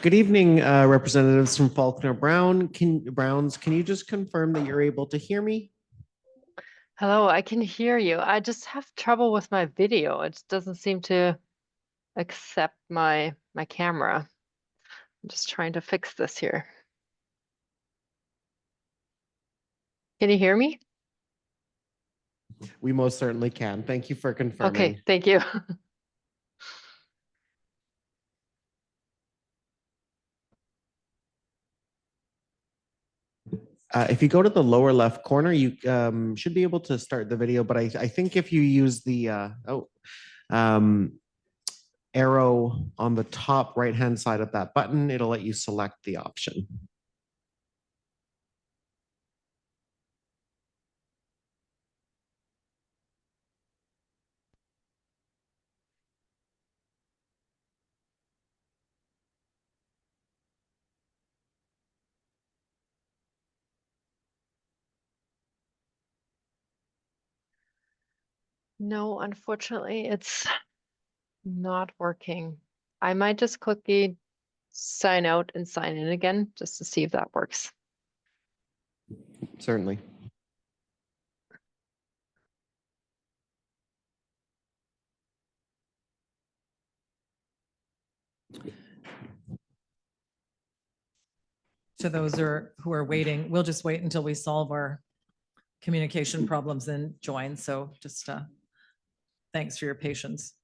Good evening, representatives from Faulkner Browns. Can you just confirm that you're able to hear me? Hello, I can hear you. I just have trouble with my video. It doesn't seem to accept my camera. I'm just trying to fix this here. Can you hear me? We most certainly can. Thank you for confirming. Okay, thank you. If you go to the lower left corner, you should be able to start the video, but I think if you use the arrow on the top right-hand side of that button, it'll let you select the option. No, unfortunately, it's not working. I might just quickly sign out and sign in again just to see if that works. Certainly. To those who are waiting, we'll just wait until we solve our communication problems and join. So just thanks for your patience.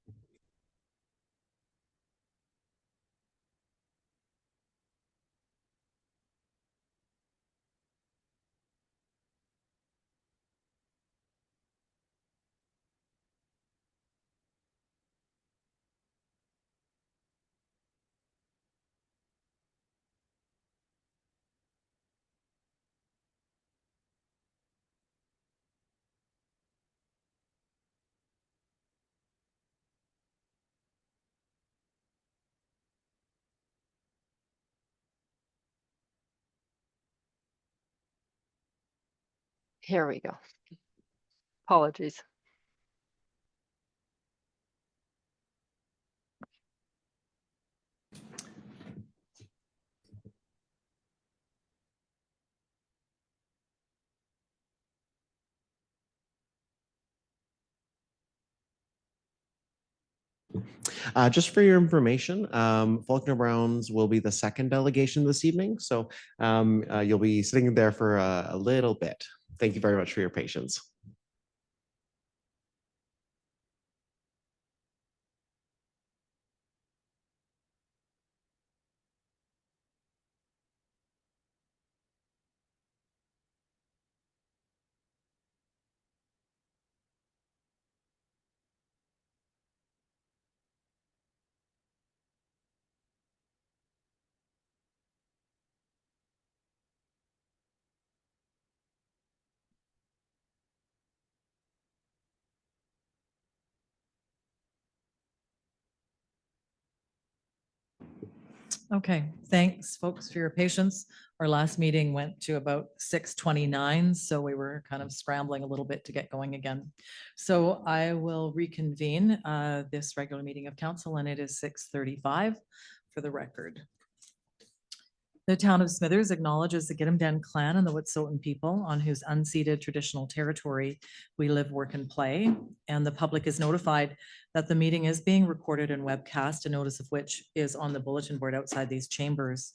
Here we go. Apologies. Just for your information, Faulkner Browns will be the second delegation this evening, so you'll be sitting there for a little bit. Thank you very much for your patience. Okay, thanks folks for your patience. Our last meeting went to about 6:29, so we were kind of scrambling a little bit to get going again. So I will reconvene this regular meeting of council, and it is 6:35 for the record. The town of Smithers acknowledges the Gitumden clan and the Wet'suwet'en people on whose unceded traditional territory we live, work, and play. And the public is notified that the meeting is being recorded and webcast, a notice of which is on the bulletin board outside these chambers.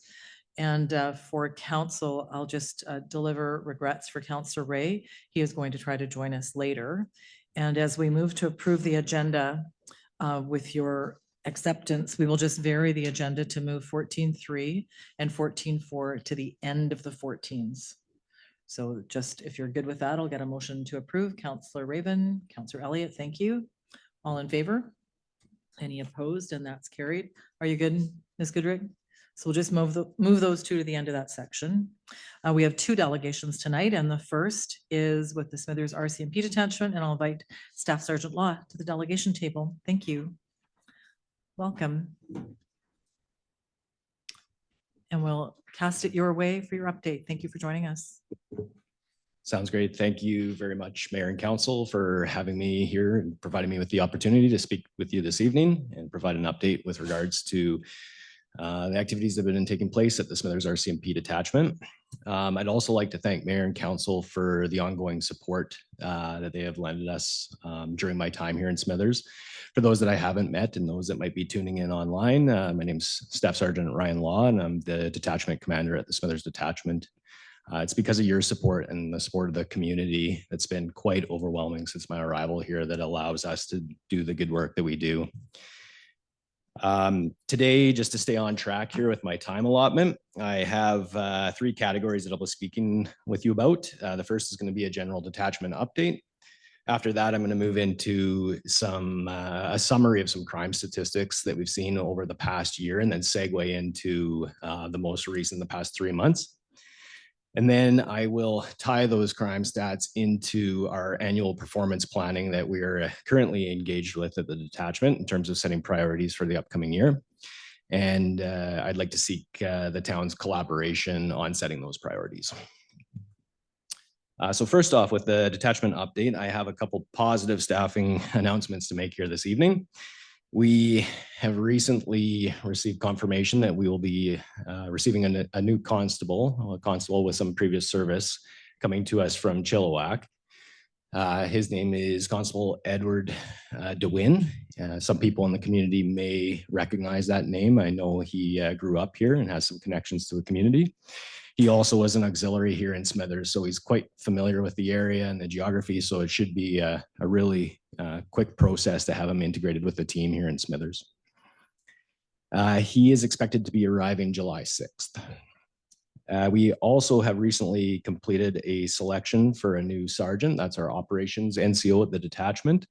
And for council, I'll just deliver regrets for Councillor Ray. He is going to try to join us later. And as we move to approve the agenda with your acceptance, we will just vary the agenda to move 14.3 and 14.4 to the end of the 14s. So just if you're good with that, I'll get a motion to approve. Councillor Raven, Councillor Elliott, thank you. All in favor? Any opposed? And that's carried. Are you good, Ms. Goodrick? So we'll just move those two to the end of that section. We have two delegations tonight, and the first is with the Smithers RCMP detachment, and I'll invite Staff Sergeant Law to the delegation table. Thank you. Welcome. And we'll cast it your way for your update. Thank you for joining us. Sounds great. Thank you very much, Mayor and Council, for having me here and providing me with the opportunity to speak with you this evening and provide an update with regards to the activities that have been taking place at the Smithers RCMP detachment. I'd also like to thank Mayor and Council for the ongoing support that they have lended us during my time here in Smithers. For those that I haven't met and those that might be tuning in online, my name's Staff Sergeant Ryan Law, and I'm the detachment commander at the Smithers Detachment. It's because of your support and the support of the community that's been quite overwhelming since my arrival here that allows us to do the good work that we do. Today, just to stay on track here with my time allotment, I have 3 categories that I'll be speaking with you about. The first is going to be a general detachment update. After that, I'm going to move into a summary of some crime statistics that we've seen over the past year, and then segue into the most recent, the past 3 months. And then I will tie those crime stats into our annual performance planning that we are currently engaged with at the detachment in terms of setting priorities for the upcoming year. And I'd like to seek the town's collaboration on setting those priorities. So first off, with the detachment update, I have a couple positive staffing announcements to make here this evening. We have recently received confirmation that we will be receiving a new constable, a constable with some previous service coming to us from Chilliwack. His name is Constable Edward DeWin. Some people in the community may recognize that name. I know he grew up here and has some connections to the community. He also was an auxiliary here in Smithers, so he's quite familiar with the area and the geography, so it should be a really quick process to have him integrated with the team here in Smithers. He is expected to be arriving July 6th. We also have recently completed a selection for a new sergeant. That's our operations NCO at the detachment.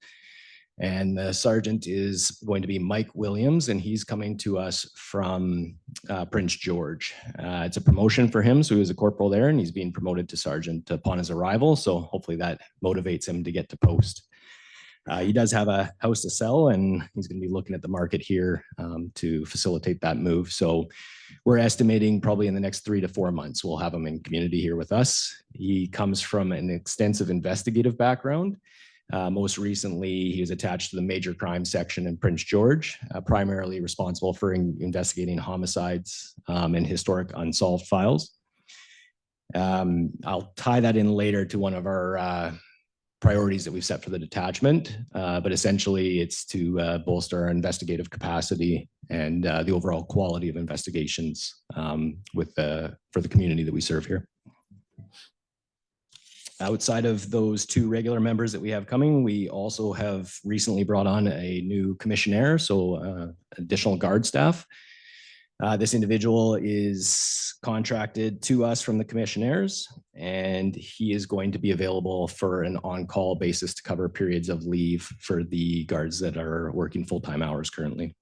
And the sergeant is going to be Mike Williams, and he's coming to us from Prince George. It's a promotion for him, so he was a corporal there, and he's being promoted to sergeant upon his arrival. So hopefully that motivates him to get to post. He does have a house to sell, and he's going to be looking at the market here to facilitate that move. So we're estimating probably in the next 3 to 4 months, we'll have him in community here with us. He comes from an extensive investigative background. Most recently, he was attached to the major crime section in Prince George, primarily responsible for investigating homicides and historic unsolved files. I'll tie that in later to one of our priorities that we've set for the detachment, but essentially it's to bolster our investigative capacity and the overall quality of investigations for the community that we serve here. Outside of those 2 regular members that we have coming, we also have recently brought on a new commissionaire, so additional guard staff. This individual is contracted to us from the commissionaires, and he is going to be available for an on-call basis to cover periods of leave for the guards that are working full-time hours currently.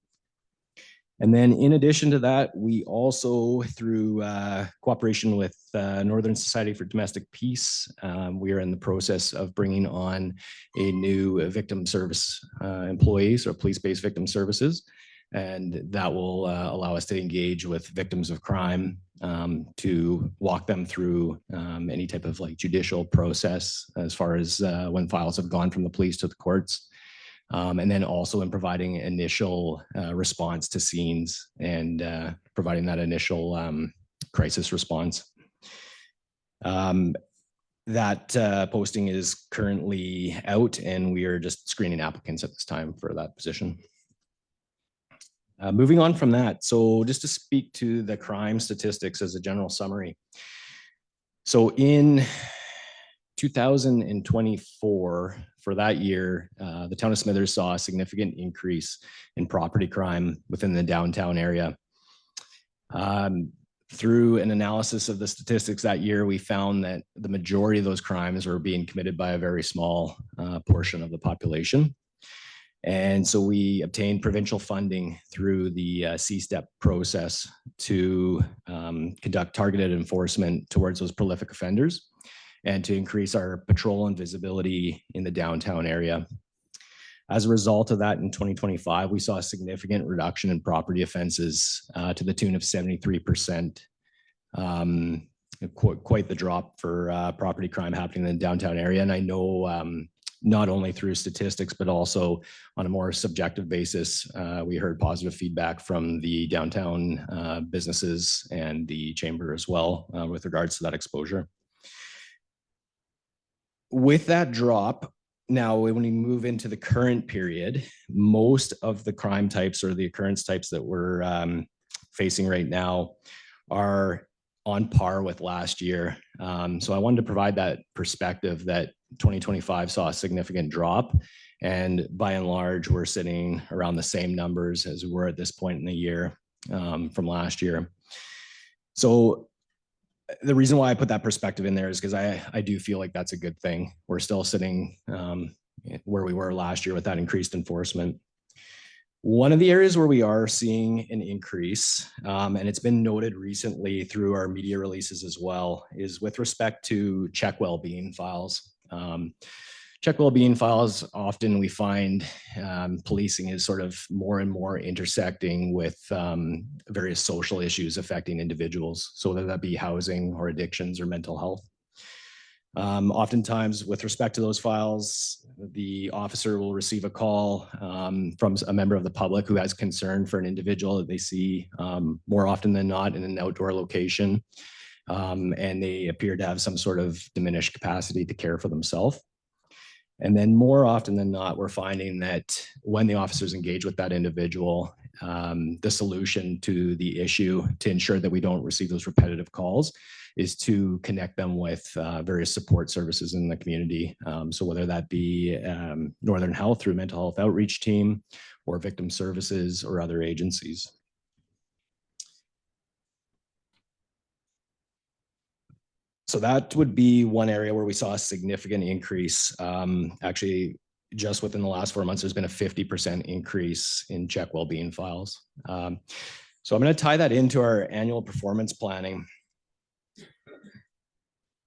And then in addition to that, we also, through cooperation with Northern Society for Domestic Peace, we are in the process of bringing on a new victim service employee, so police-based victim services. And that will allow us to engage with victims of crime to walk them through any type of like judicial process as far as when files have gone from the police to the courts. And then also in providing initial response to scenes and providing that initial crisis response. That posting is currently out, and we are just screening applicants at this time for that position. Moving on from that, so just to speak to the crime statistics as a general summary. So in 2024, for that year, the town of Smithers saw a significant increase in property crime within the downtown area. Through an analysis of the statistics that year, we found that the majority of those crimes were being committed by a very small portion of the population. And so we obtained provincial funding through the CSTEP process to conduct targeted enforcement towards those prolific offenders and to increase our patrol and visibility in the downtown area. As a result of that, in 2025, we saw a significant reduction in property offenses to the tune of 73%. Quite the drop for property crime happening in the downtown area. And I know not only through statistics, but also on a more subjective basis. We heard positive feedback from the downtown businesses and the chamber as well with regards to that exposure. With that drop, now when we move into the current period, most of the crime types or the occurrence types that we're facing right now are on par with last year. So I wanted to provide that perspective that 2025 saw a significant drop, and by and large, we're sitting around the same numbers as we were at this point in the year from last year. So the reason why I put that perspective in there is because I do feel like that's a good thing. We're still sitting where we were last year with that increased enforcement. One of the areas where we are seeing an increase, and it's been noted recently through our media releases as well, is with respect to check well-being files. Check well-being files, often we find policing is sort of more and more intersecting with various social issues affecting individuals. So whether that be housing or addictions or mental health. Oftentimes with respect to those files, the officer will receive a call from a member of the public who has concern for an individual that they see more often than not in an outdoor location. And they appear to have some sort of diminished capacity to care for themselves. And then more often than not, we're finding that when the officers engage with that individual, the solution to the issue to ensure that we don't receive those repetitive calls is to connect them with various support services in the community. So whether that be Northern Health through mental health outreach team or victim services or other agencies. So that would be one area where we saw a significant increase. Actually, just within the last 4 months, there's been a 50% increase in check well-being files. So I'm going to tie that into our annual performance planning.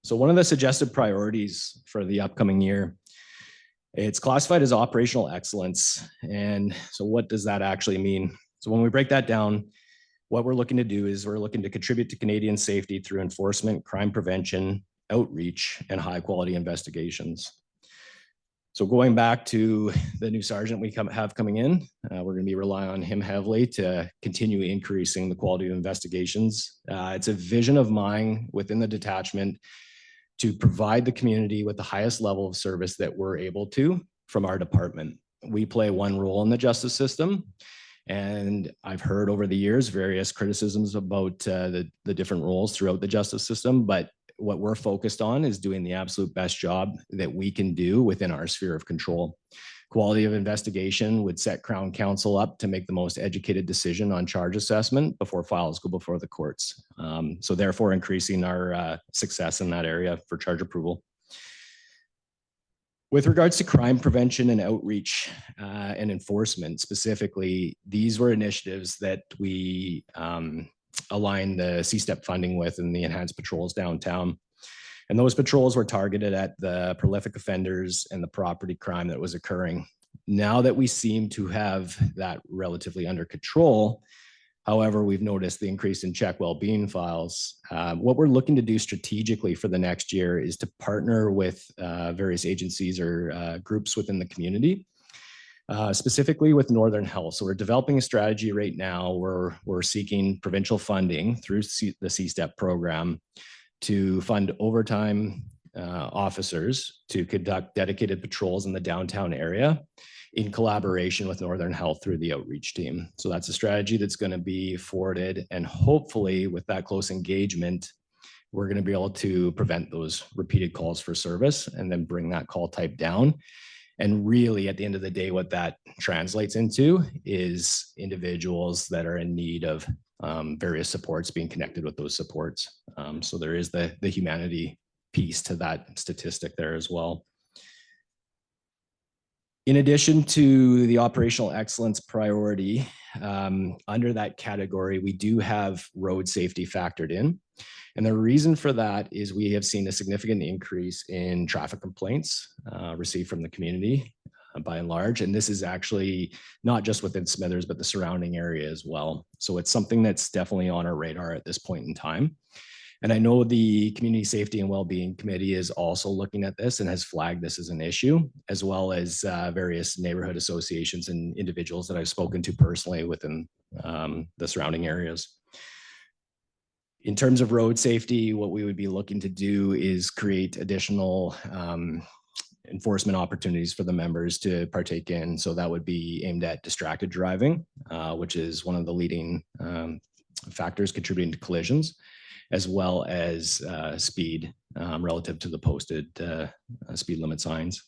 So one of the suggested priorities for the upcoming year, it's classified as operational excellence. And so what does that actually mean? So when we break that down, what we're looking to do is we're looking to contribute to Canadian safety through enforcement, crime prevention, outreach, and high quality investigations. So going back to the new sergeant we have coming in, we're going to be relying on him heavily to continue increasing the quality of investigations. It's a vision of mine within the detachment to provide the community with the highest level of service that we're able to from our department. We play one role in the justice system. And I've heard over the years various criticisms about the different roles throughout the justice system, but what we're focused on is doing the absolute best job that we can do within our sphere of control. Quality of investigation would set Crown Counsel up to make the most educated decision on charge assessment before files go before the courts. So therefore increasing our success in that area for charge approval. With regards to crime prevention and outreach and enforcement specifically, these were initiatives that we aligned the CSTEP funding with in the enhanced patrols downtown. And those patrols were targeted at the prolific offenders and the property crime that was occurring. Now that we seem to have that relatively under control, however, we've noticed the increase in check well-being files. What we're looking to do strategically for the next year is to partner with various agencies or groups within the community, specifically with Northern Health. So we're developing a strategy right now where we're seeking provincial funding through the CSTEP program to fund overtime officers to conduct dedicated patrols in the downtown area in collaboration with Northern Health through the outreach team. So that's a strategy that's going to be forwarded, and hopefully with that close engagement, we're going to be able to prevent those repeated calls for service and then bring that call type down. And really at the end of the day, what that translates into is individuals that are in need of various supports being connected with those supports. So there is the humanity piece to that statistic there as well. In addition to the operational excellence priority, under that category, we do have road safety factored in. And the reason for that is we have seen a significant increase in traffic complaints received from the community by and large. And this is actually not just within Smithers, but the surrounding area as well. So it's something that's definitely on our radar at this point in time. And I know the Community Safety and Wellbeing Committee is also looking at this and has flagged this as an issue, as well as various neighborhood associations and individuals that I've spoken to personally within the surrounding areas. In terms of road safety, what we would be looking to do is create additional enforcement opportunities for the members to partake in. So that would be aimed at distracted driving, which is one of the leading factors contributing to collisions, as well as speed relative to the posted speed limit signs.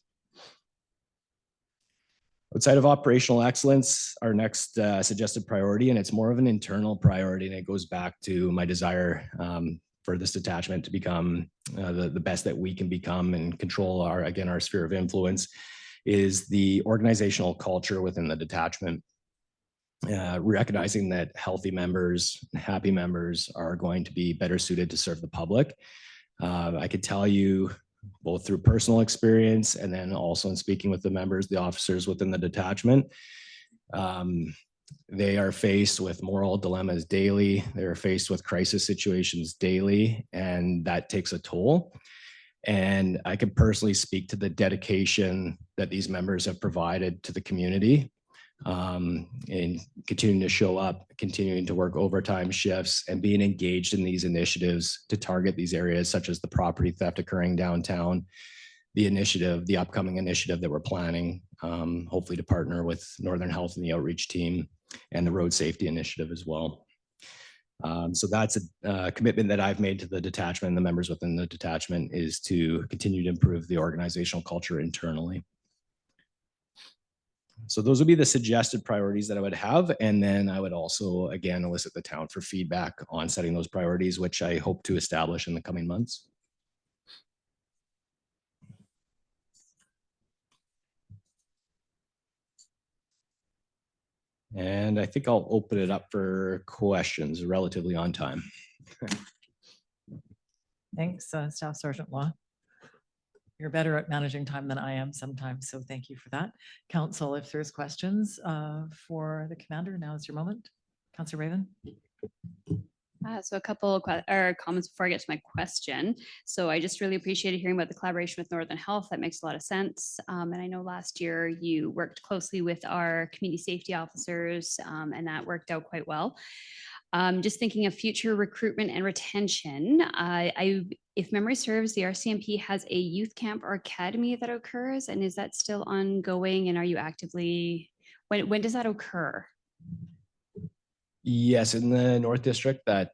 Outside of operational excellence, our next suggested priority, and it's more of an internal priority, and it goes back to my desire for this detachment to become the best that we can become and control our sphere of influence, is the organizational culture within the detachment. Recognizing that healthy members, happy members are going to be better suited to serve the public. I could tell you, both through personal experience and then also in speaking with the members, the officers within the detachment, they are faced with moral dilemmas daily. They're faced with crisis situations daily, and that takes a toll. And I can personally speak to the dedication that these members have provided to the community, and continuing to show up, continuing to work overtime shifts, and being engaged in these initiatives to target these areas, such as the property theft occurring downtown, the upcoming initiative that we're planning, hopefully to partner with Northern Health and the outreach team, and the road safety initiative as well. So that's a commitment that I've made to the detachment and the members within the detachment, is to continue to improve the organizational culture internally. So those would be the suggested priorities that I would have. And then I would also, again, elicit the town for feedback on setting those priorities, which I hope to establish in the coming months. And I think I'll open it up for questions relatively on time. Thanks, Staff Sergeant Law. You're better at managing time than I am sometimes, so thank you for that. Council, if there's questions for the commander, now is your moment. Councillor Raven. So a couple of comments before I get to my question. So I just really appreciated hearing about the collaboration with Northern Health. That makes a lot of sense. And I know last year you worked closely with our community safety officers, and that worked out quite well. Just thinking of future recruitment and retention, if memory serves, the RCMP has a youth camp or academy that occurs, and is that still ongoing? And are you actively, when does that occur? Yes, in the North District, that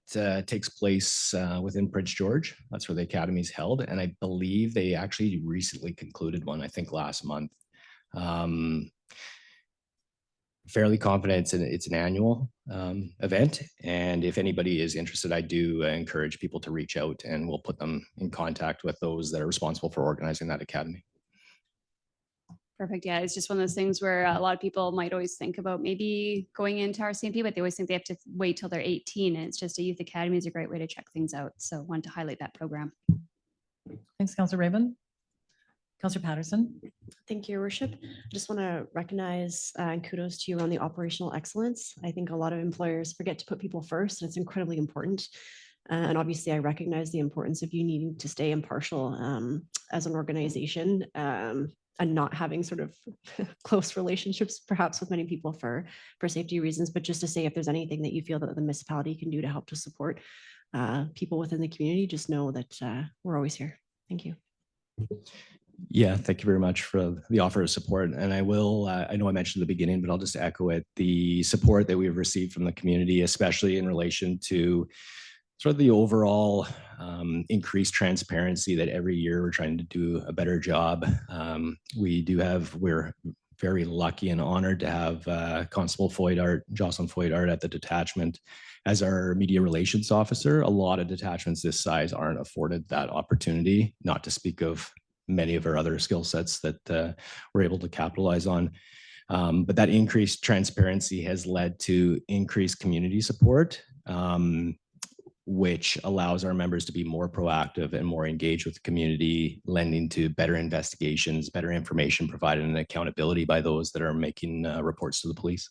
takes place within Prince George. That's where the academy is held. And I believe they actually recently concluded one, I think last month. Fairly confident it's an annual event. And if anybody is interested, I do encourage people to reach out, and we'll put them in contact with those that are responsible for organizing that academy. Perfect. Yeah, it's just one of those things where a lot of people might always think about maybe going into RCMP, but they always think they have to wait till they're 18. And it's just a youth academy is a great way to check things out. So wanted to highlight that program. Thanks, Councillor Raven. Councillor Patterson. Thank you, Your Worship. I just want to recognize and kudos to you on the operational excellence. I think a lot of employers forget to put people first, and it's incredibly important. And obviously, I recognize the importance of you needing to stay impartial as an organization, and not having sort of close relationships, perhaps with many people for safety reasons. But just to say, if there's anything that you feel that the municipality can do to help to support people within the community, just know that we're always here. Thank you. Yeah, thank you very much for the offer of support. And I will, I know I mentioned at the beginning, but I'll just echo it, the support that we've received from the community, especially in relation to sort of the overall increased transparency that every year we're trying to do a better job. We're very lucky and honored to have Constable Jocelyn Foydart at the detachment as our media relations officer. A lot of detachments this size aren't afforded that opportunity, not to speak of many of our other skill sets that we're able to capitalize on. But that increased transparency has led to increased community support, which allows our members to be more proactive and more engaged with the community, lending to better investigations, better information provided, and accountability by those that are making reports to the police.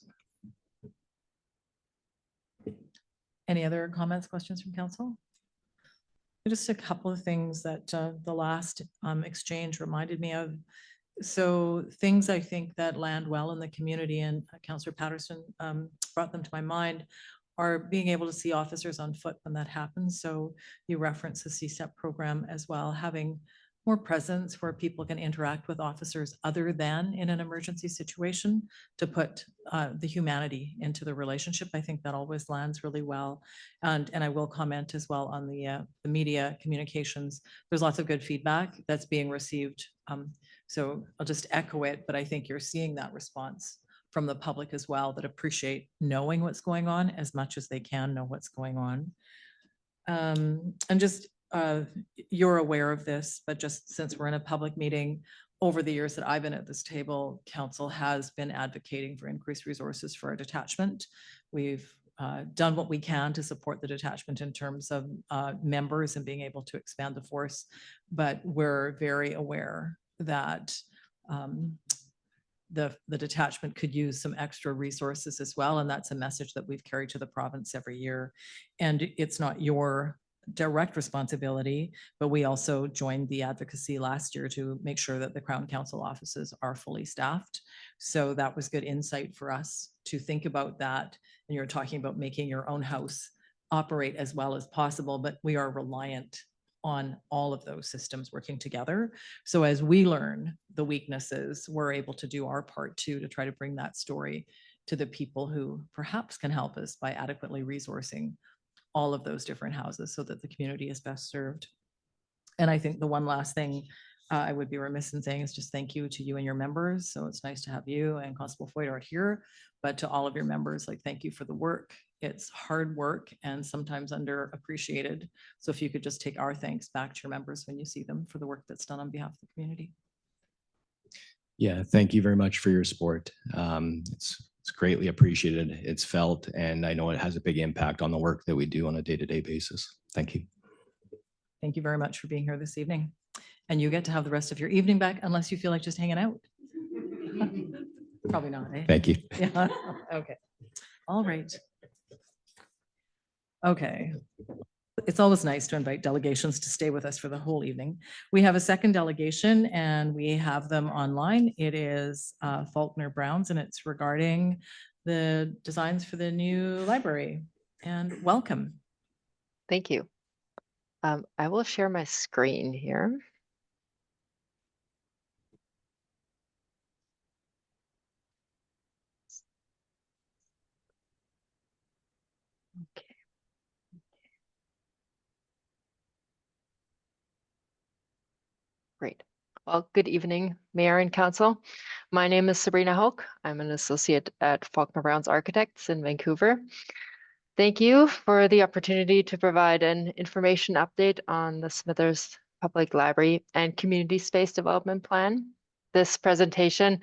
Any other comments, questions from council? Just a couple of things that the last exchange reminded me of. So things I think that land well in the community, and Councillor Patterson brought them to my mind, are being able to see officers on foot when that happens. So you reference the CSEP program as well, having more presence where people can interact with officers other than in an emergency situation to put the humanity into the relationship. I think that always lands really well. And I will comment as well on the media communications. There's lots of good feedback that's being received. So I'll just echo it, but I think you're seeing that response from the public as well that appreciate knowing what's going on as much as they can know what's going on. And just, you're aware of this, but just since we're in a public meeting, over the years that I've been at this table, council has been advocating for increased resources for our detachment. We've done what we can to support the detachment in terms of members and being able to expand the force, but we're very aware that the detachment could use some extra resources as well. And that's a message that we've carried to the province every year. And it's not your direct responsibility, but we also joined the advocacy last year to make sure that the Crown Council offices are fully staffed. So that was good insight for us to think about that. And you're talking about making your own house operate as well as possible, but we are reliant on all of those systems working together. So as we learn the weaknesses, we're able to do our part too, to try to bring that story to the people who perhaps can help us by adequately resourcing all of those different houses so that the community is best served. And I think the one last thing I would be remiss in saying is just thank you to you and your members. So it's nice to have you and Constable Foydart here, but to all of your members, like, thank you for the work. It's hard work and sometimes underappreciated. So if you could just take our thanks back to your members when you see them for the work that's done on behalf of the community. Yeah, thank you very much for your support. It's greatly appreciated. It's felt, and I know it has a big impact on the work that we do on a day-to-day basis. Thank you. Thank you very much for being here this evening. And you get to have the rest of your evening back unless you feel like just hanging out. Probably not, eh? Thank you. Yeah, okay. All right. Okay. It's always nice to invite delegations to stay with us for the whole evening. We have a second delegation and we have them online. It is Faulkner Browns and it's regarding the designs for the new library. And welcome. Thank you. I will share my screen here. Okay. Great. Well, good evening, Mayor and Council. My name is Sabrina Hoke. I'm an associate at Faulkner Browns Architects in Vancouver. Thank you for the opportunity to provide an information update on the Smithers Public Library and Community Space Development Plan. This presentation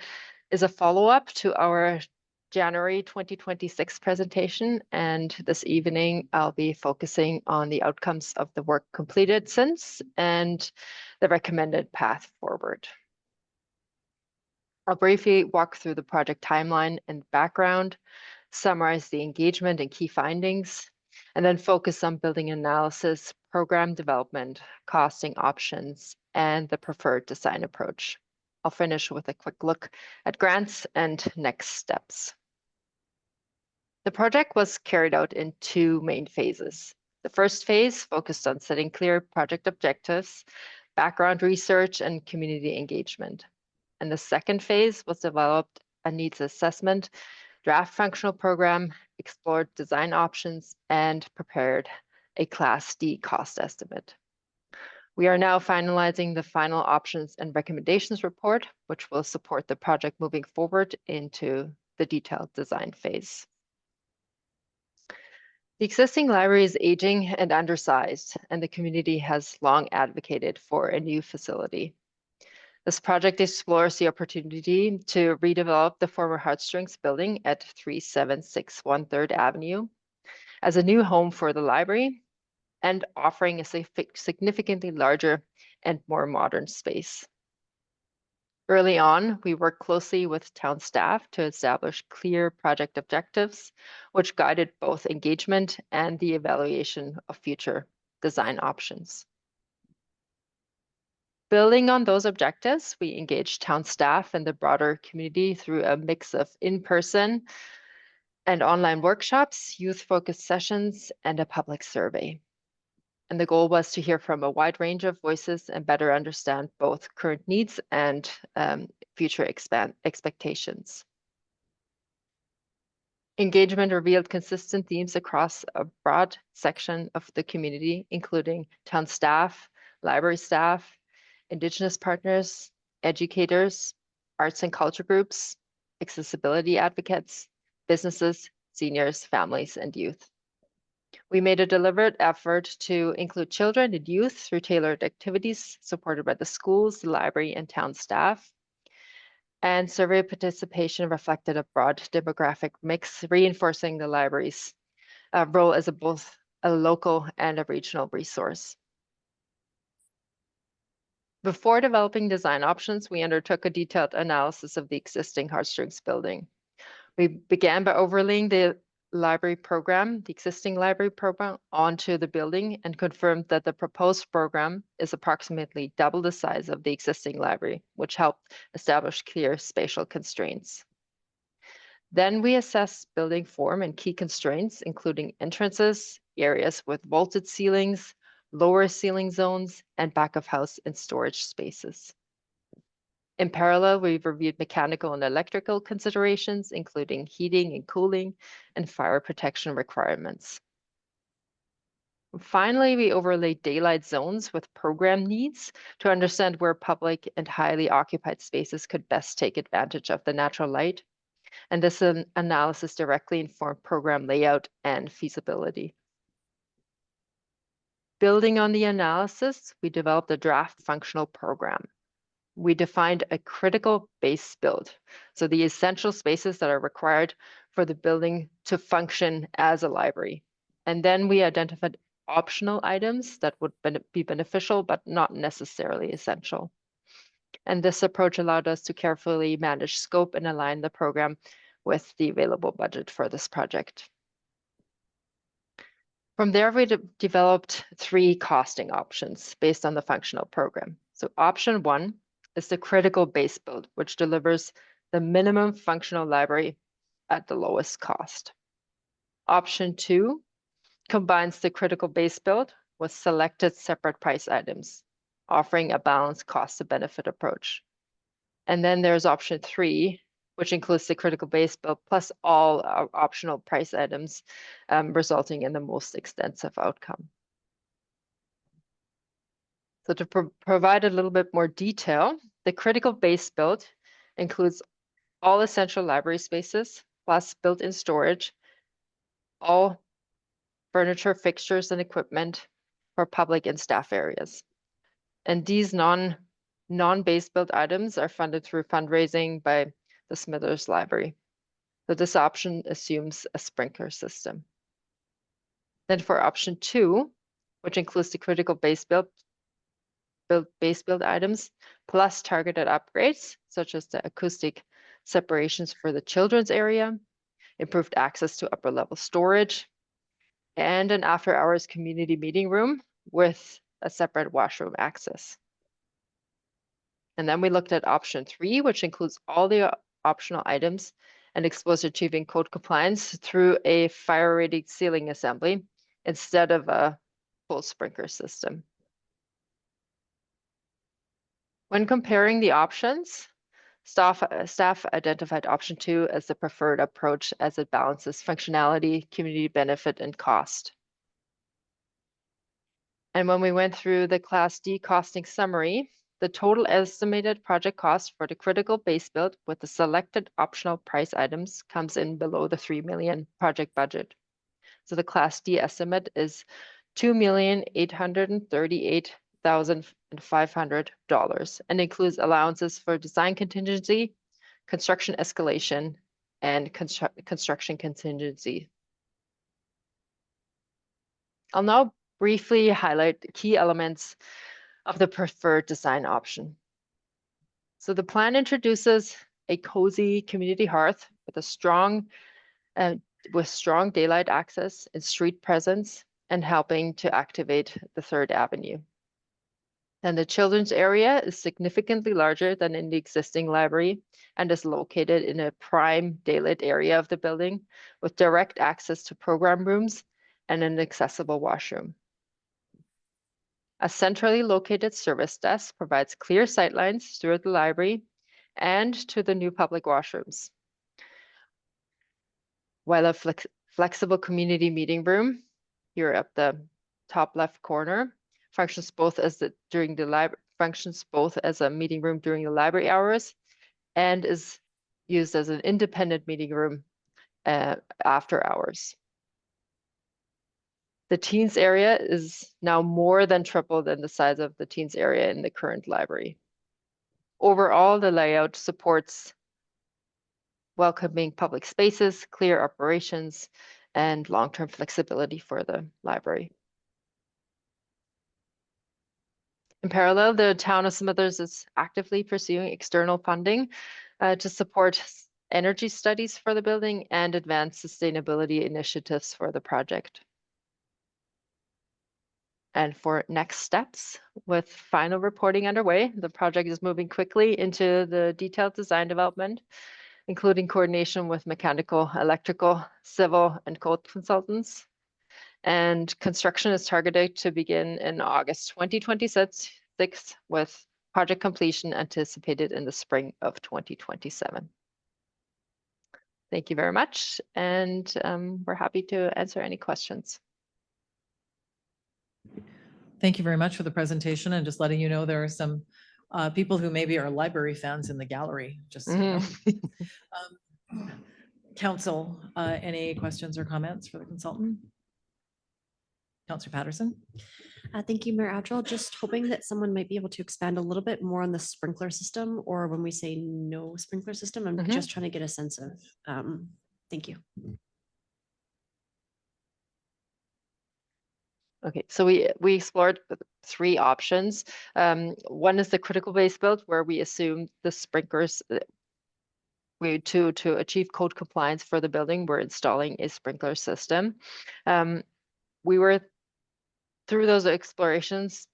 is a follow-up to our January 2026 presentation, and this evening I'll be focusing on the outcomes of the work completed since and the recommended path forward. I'll briefly walk through the project timeline and background, summarize the engagement and key findings, and then focus on building analysis, program development, costing options, and the preferred design approach. I'll finish with a quick look at grants and next steps. The project was carried out in two main phases. The first phase focused on setting clear project objectives, background research, and community engagement. And the second phase was developed a needs assessment, draft functional program, explored design options, and prepared a Class D cost estimate. We are now finalizing the final options and recommendations report, which will support the project moving forward into the detailed design phase. The existing library is aging and undersized, and the community has long advocated for a new facility. This project explores the opportunity to redevelop the former Heartstrings building at 3761 3rd Avenue as a new home for the library and offering a significantly larger and more modern space. Early on, we worked closely with town staff to establish clear project objectives, which guided both engagement and the evaluation of future design options. Building on those objectives, we engaged town staff and the broader community through a mix of in-person and online workshops, youth-focused sessions, and a public survey. And the goal was to hear from a wide range of voices and better understand both current needs and future expectations. Engagement revealed consistent themes across a broad section of the community, including town staff, library staff, Indigenous partners, educators, arts and culture groups, accessibility advocates, businesses, seniors, families, and youth. We made a deliberate effort to include children and youth through tailored activities supported by the schools, the library, and town staff. And survey participation reflected a broad demographic mix, reinforcing the library's role as both a local and a regional resource. Before developing design options, we undertook a detailed analysis of the existing Heartstrings building. We began by overlaying the existing library program onto the building and confirmed that the proposed program is approximately double the size of the existing library, which helped establish clear spatial constraints. Then we assessed building form and key constraints, including entrances, areas with vaulted ceilings, lower ceiling zones, and back of house and storage spaces. In parallel, we've reviewed mechanical and electrical considerations, including heating and cooling and fire protection requirements. Finally, we overlaid daylight zones with program needs to understand where public and highly occupied spaces could best take advantage of the natural light. And this analysis directly informed program layout and feasibility. Building on the analysis, we developed a draft functional program. We defined a critical base build, so the essential spaces that are required for the building to function as a library. And then we identified optional items that would be beneficial, but not necessarily essential. And this approach allowed us to carefully manage scope and align the program with the available budget for this project. From there, we developed 3 costing options based on the functional program. So option 1 is the critical base build, which delivers the minimum functional library at the lowest cost. Option 2 combines the critical base build with selected separate price items, offering a balanced cost to benefit approach. And then there's option 3, which includes the critical base build plus all optional price items, resulting in the most extensive outcome. So to provide a little bit more detail, the critical base build includes all essential library spaces, plus built-in storage, all furniture, fixtures, and equipment for public and staff areas. And these non-base build items are funded through fundraising by the Smithers Library. So this option assumes a sprinkler system. Then for option 2, which includes the critical base build items, plus targeted upgrades, such as the acoustic separations for the children's area, improved access to upper level storage, and an after hours community meeting room with a separate washroom access. And then we looked at option 3, which includes all the optional items and explores achieving code compliance through a fire rated ceiling assembly instead of a full sprinkler system. When comparing the options, staff identified option 2 as the preferred approach as it balances functionality, community benefit, and cost. And when we went through the Class D costing summary, the total estimated project cost for the critical base build with the selected optional price items comes in below the $3 million project budget. So the Class D estimate is $2,838,500 and includes allowances for design contingency, construction escalation, and construction contingency. I'll now briefly highlight the key elements of the preferred design option. So the plan introduces a cozy community hearth with strong daylight access and street presence, and helping to activate the Third Avenue. And the children's area is significantly larger than in the existing library and is located in a prime daylit area of the building with direct access to program rooms and an accessible washroom. A centrally located service desk provides clear sightlines throughout the library and to the new public washrooms. While a flexible community meeting room here at the top left corner functions both as a meeting room during the library hours and is used as an independent meeting room after hours. The teens area is now more than triple than the size of the teens area in the current library. Overall, the layout supports welcoming public spaces, clear operations, and long-term flexibility for the library. In parallel, the town of Smithers is actively pursuing external funding to support energy studies for the building and advance sustainability initiatives for the project. And for next steps, with final reporting underway, the project is moving quickly into the detailed design development, including coordination with mechanical, electrical, civil, and code consultants. And construction is targeted to begin in August 2026, with project completion anticipated in the spring of 2027. Thank you very much, and we're happy to answer any questions. Thank you very much for the presentation, and just letting you know there are some people who maybe are library fans in the gallery, just so you know. Council, any questions or comments for the consultant? Councillor Patterson? Thank you, Mayor Adrell. Just hoping that someone might be able to expand a little bit more on the sprinkler system, or when we say no sprinkler system, I'm just trying to get a sense of, thank you. Okay, so we explored 3 options. One is the critical base build, where we assume the sprinklers, to achieve code compliance for the building, we're installing a sprinkler system. We were through those explorations.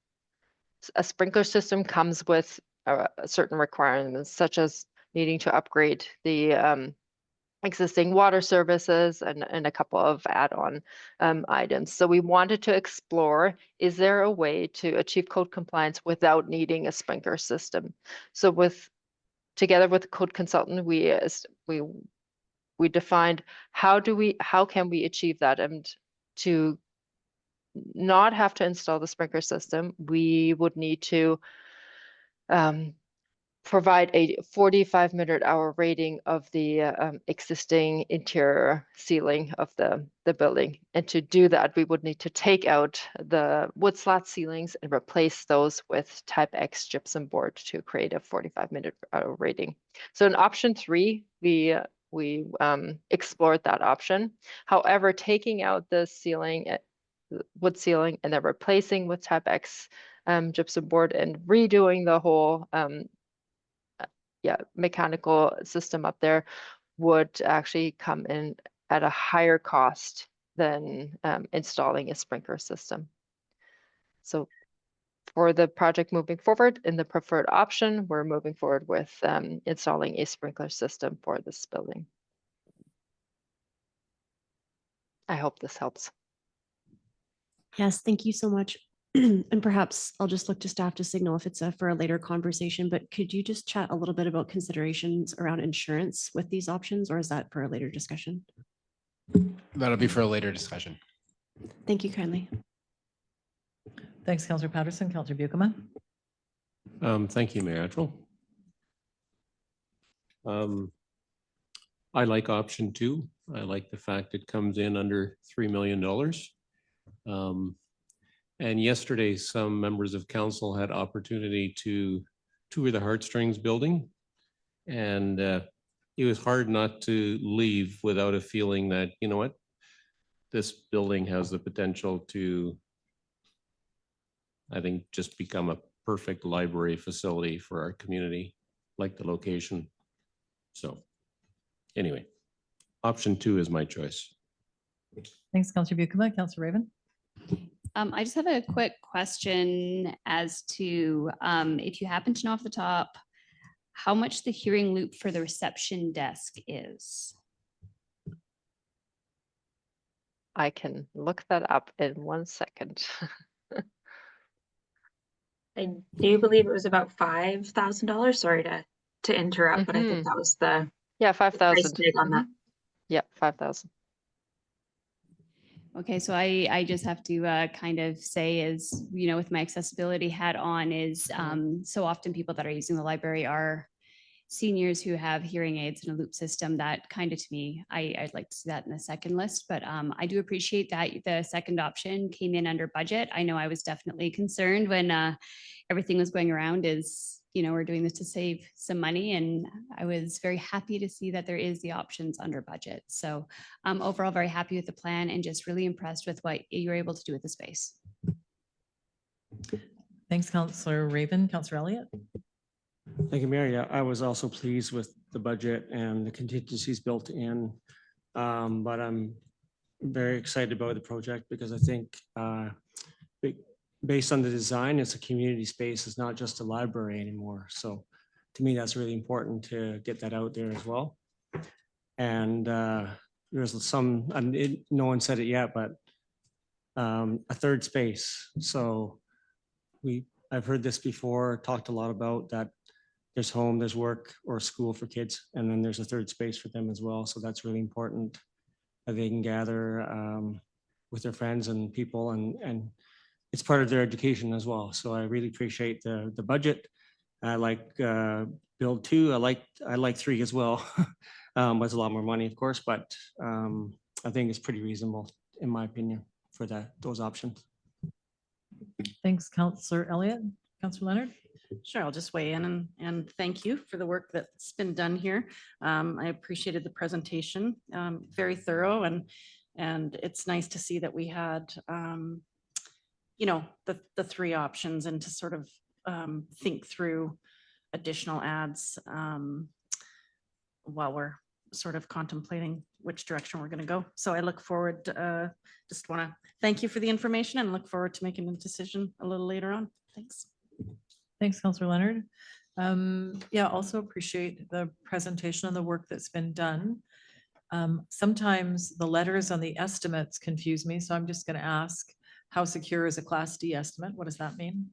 A sprinkler system comes with certain requirements, such as needing to upgrade the existing water services and a couple of add-on items. So we wanted to explore, is there a way to achieve code compliance without needing a sprinkler system? So together with the code consultant, we defined how can we achieve that, and to not have to install the sprinkler system, we would need to provide a 45-minute-hour rating of the existing interior ceiling of the building. And to do that, we would need to take out the wood slat ceilings and replace those with Type X gypsum board to create a 45-minute rating. So in option 3, we explored that option. However, taking out the ceiling, wood ceiling, and then replacing with Type X gypsum board and redoing the whole mechanical system up there would actually come in at a higher cost than installing a sprinkler system. So for the project moving forward, in the preferred option, we're moving forward with installing a sprinkler system for this building. I hope this helps. Yes, thank you so much. And perhaps I'll just look to staff to signal if it's for a later conversation, but could you just chat a little bit about considerations around insurance with these options, or is that for a later discussion? That'll be for a later discussion. Thank you kindly. Thanks, Councillor Patterson. Councillor Buikema? Thank you, Mayor Adrell. I like option 2. I like the fact it comes in under $3 million. And yesterday, some members of council had opportunity to tour the Heartstrings building. And it was hard not to leave without a feeling that, you know what, this building has the potential to, I think, just become a perfect library facility for our community, like the location. So anyway, option 2 is my choice. Thanks, Councillor Buikema. Councillor Raven? I just have a quick question as to if you happen to know off the top, how much the hearing loop for the reception desk is. I can look that up in 1 second. I do believe it was about $5,000. Sorry to interrupt, but I think Mhm. that was the Yeah, price 5,000. tag on that. Yeah, 5,000. Okay, so I just have to kind of say is, you know, with my accessibility hat on is so often people that are using the library are seniors who have hearing aids and a loop system. That kind of, to me, I'd like to see that in the second list, but I do appreciate that the second option came in under budget. I know I was definitely concerned when everything was going around is, you know, we're doing this to save some money, and I was very happy to see that there is the options under budget. So overall, very happy with the plan and just really impressed with what you were able to do with the space. Thanks, Councillor Raven. Councillor Elliott? Thank you, Mayor. Yeah, I was also pleased with the budget and the contingencies built in. But I'm very excited about the project because I think based on the design, it's a community space. It's not just a library anymore. So to me, that's really important to get that out there as well. And there's some, and no one said it yet, but a third space. So I've heard this before, talked a lot about that. There's home, there's work or school for kids, and then there's a third space for them as well. So that's really important that they can gather with their friends and people, and it's part of their education as well. So I really appreciate the budget. I like build 2. I like 3 as well. It's a lot more money, of course, but I think it's pretty reasonable, in my opinion, for those options. Thanks, Councillor Elliott. Councillor Leonard? Sure, I'll just weigh in and thank you for the work that's been done here. I appreciated the presentation, very thorough, and it's nice to see that we had, you know, the 3 options and to sort of think through additional ads while we're sort of contemplating which direction we're going to go. So I look forward, just want to thank you for the information and look forward to making a decision a little later on. Thanks. Thanks, Councillor Leonard. Yeah, also appreciate the presentation and the work that's been done. Sometimes the letters on the estimates confuse me, so I'm just going to ask, how secure is a Class D estimate? What does that mean?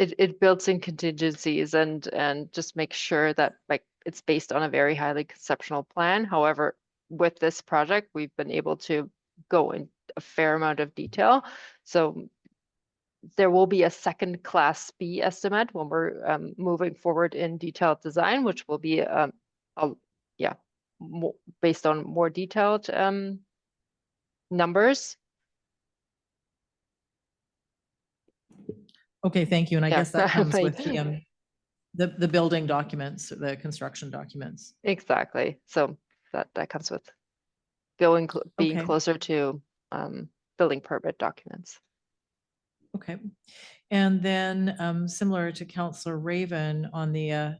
It builds in contingencies and just make sure that like it's based on a very highly conceptual plan. However, with this project, we've been able to go in a fair amount of detail. So there will be a second Class B estimate when we're moving forward in detailed design, which will be based on more detailed numbers. Okay, thank you. And I Yeah, guess that comes but- with the building documents, the construction documents. Exactly. So that comes with being Okay. closer to building permit documents. Okay. And then similar to Councillor Raven on the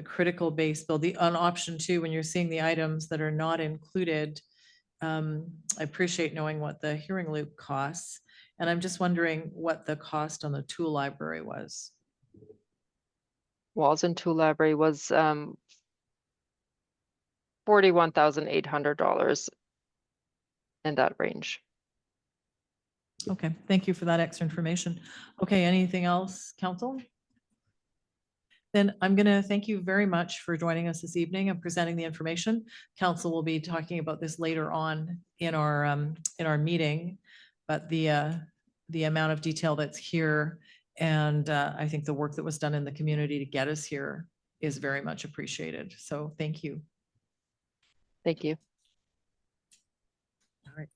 critical base build, on option 2, when you're seeing the items that are not included, I appreciate knowing what the hearing loop costs. And I'm just wondering what the cost on the tool library was. Walls and tool library was $41,800 in that range. Okay, thank you for that extra information. Okay, anything else, council? Then I'm going to thank you very much for joining us this evening and presenting the information. Council will be talking about this later on in our meeting, but the amount of detail that's here and I think the work that was done in the community to get us here is very much appreciated. So thank you. Thank you. All right.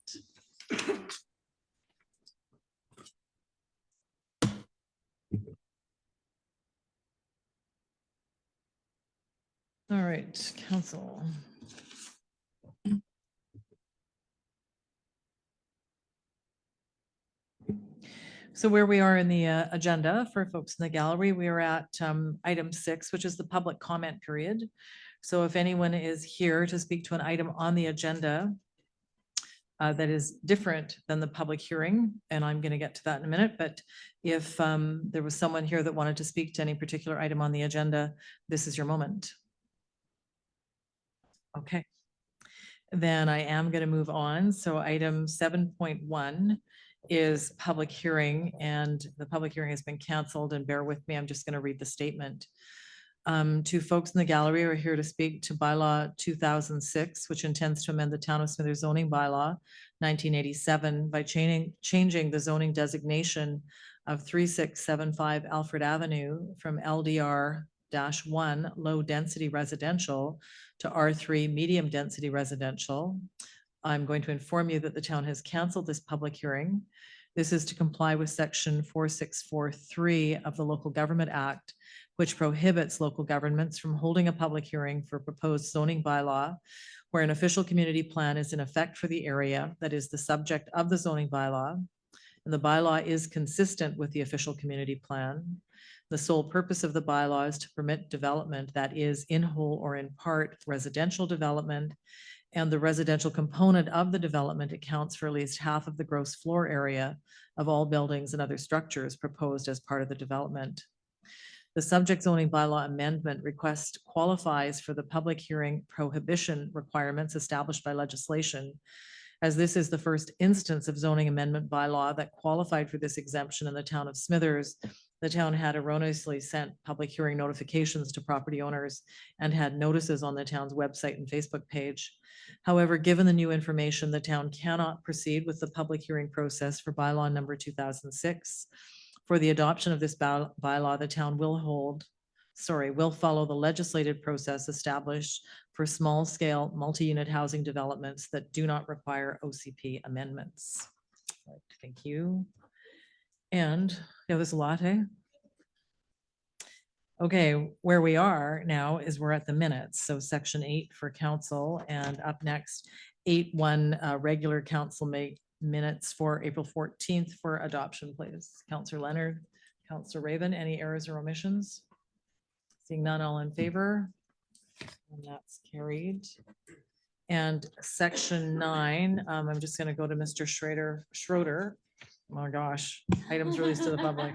All right, council. So where we are in the agenda for folks in the gallery, we are at item 6, which is the public comment period. So if anyone is here to speak to an item on the agenda, that is different than the public hearing, and I'm going to get to that in a minute. But if there was someone here that wanted to speak to any particular item on the agenda, this is your moment. Okay. Then I am going to move on. So item 7.1 is public hearing, and the public hearing has been canceled, and bear with me, I'm just going to read the statement. Two folks in the gallery are here to speak to bylaw 2006, which intends to amend the town of Smithers zoning bylaw 1987 by changing the zoning designation of 3675 Alfred Avenue from LDR-1 low density residential to R3 medium density residential. I'm going to inform you that the town has canceled this public hearing. This is to comply with section 4643 of the Local Government Act, which prohibits local governments from holding a public hearing for proposed zoning bylaw where an official community plan is in effect for the area that is the subject of the zoning bylaw. And the bylaw is consistent with the official community plan. The sole purpose of the bylaw is to permit development that is in whole or in part residential development, and the residential component of the development accounts for at least half of the gross floor area of all buildings and other structures proposed as part of the development. The subject zoning bylaw amendment request qualifies for the public hearing prohibition requirements established by legislation, as this is the first instance of zoning amendment bylaw that qualified for this exemption in the town of Smithers. The town had erroneously sent public hearing notifications to property owners and had notices on the town's website and Facebook page. However, given the new information, the town cannot proceed with the public hearing process for bylaw number 2006. For the adoption of this bylaw, the town will follow the legislative process established for small-scale multi-unit housing developments that do not require OCP amendments. Right, thank you. And yeah, there's a lot, eh? Okay, where we are now is we're at the minutes. So section 8 for council, and up next, 8.1 regular council minutes for April 14th for adoption, please. Councillor Leonard, Councillor Raven, any errors or omissions? Seeing none, all in favor? And that's carried. And section 9, I'm just going to go to Mr. Schroeder. Oh my gosh, items released to the public.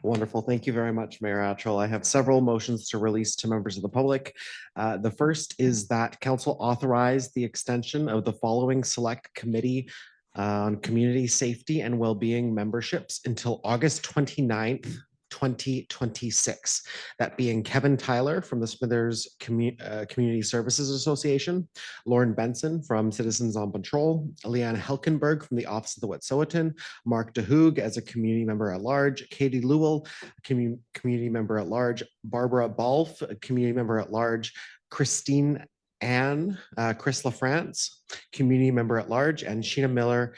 Wonderful. Thank you very much, Mayor Attrell. I have several motions to release to members of the public. The first is that council authorize the extension of the following select committee on community safety and well-being memberships until August 29th, 2026. That being Kevin Tyler from the Smithers Community Services Association, Lauren Benson from Citizens on Patrol, Leanne Helkenberg from the Office of the Wet'suwet'en, Mark DeHoog as a community member at large, Katie Lewell, community member at large, Barbara Balf, a community member at large, Christine Ann, Chris LaFrance, community member at large, and Sheena Miller,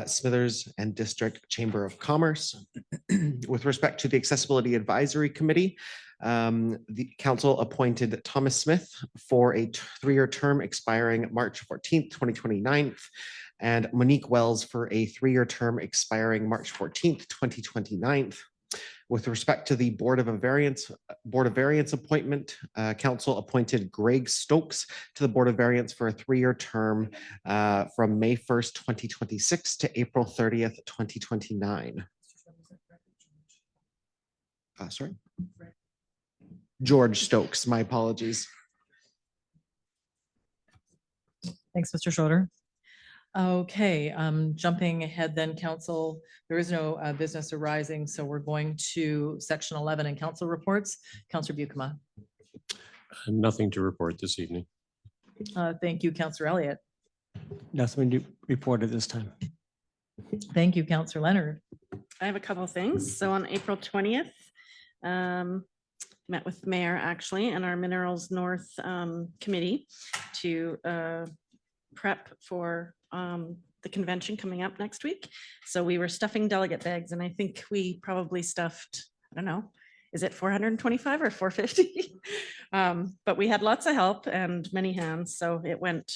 Smithers and District Chamber of Commerce. With respect to the Accessibility Advisory Committee, the council appointed Thomas Smith for a 3-year term expiring March 14th, 2029, and Monique Wells for a 3-year term expiring March 14th, 2029. With respect to the Board of Variance appointment, council appointed Greg Stokes to the Board of Variance for a 3-year term from May 1st, 2026 to April 30th, 2029. Sorry? George Stokes, my apologies. Thanks, Mr. Schroeder. Okay, jumping ahead then, council, there is no business arising, so we're going to section 11 in council reports. Councillor Bucama. Nothing to report this evening. Thank you, Councillor Elliott. Nothing to report at this time. Thank you, Councillor Leonard. I have a couple of things. So on April 20th, met with Mayor actually and our Minerals North committee to prep for the convention coming up next week. So we were stuffing delegate bags, and I think we probably stuffed, I don't know, is it 425 or 450? But we had lots of help and many hands, so it went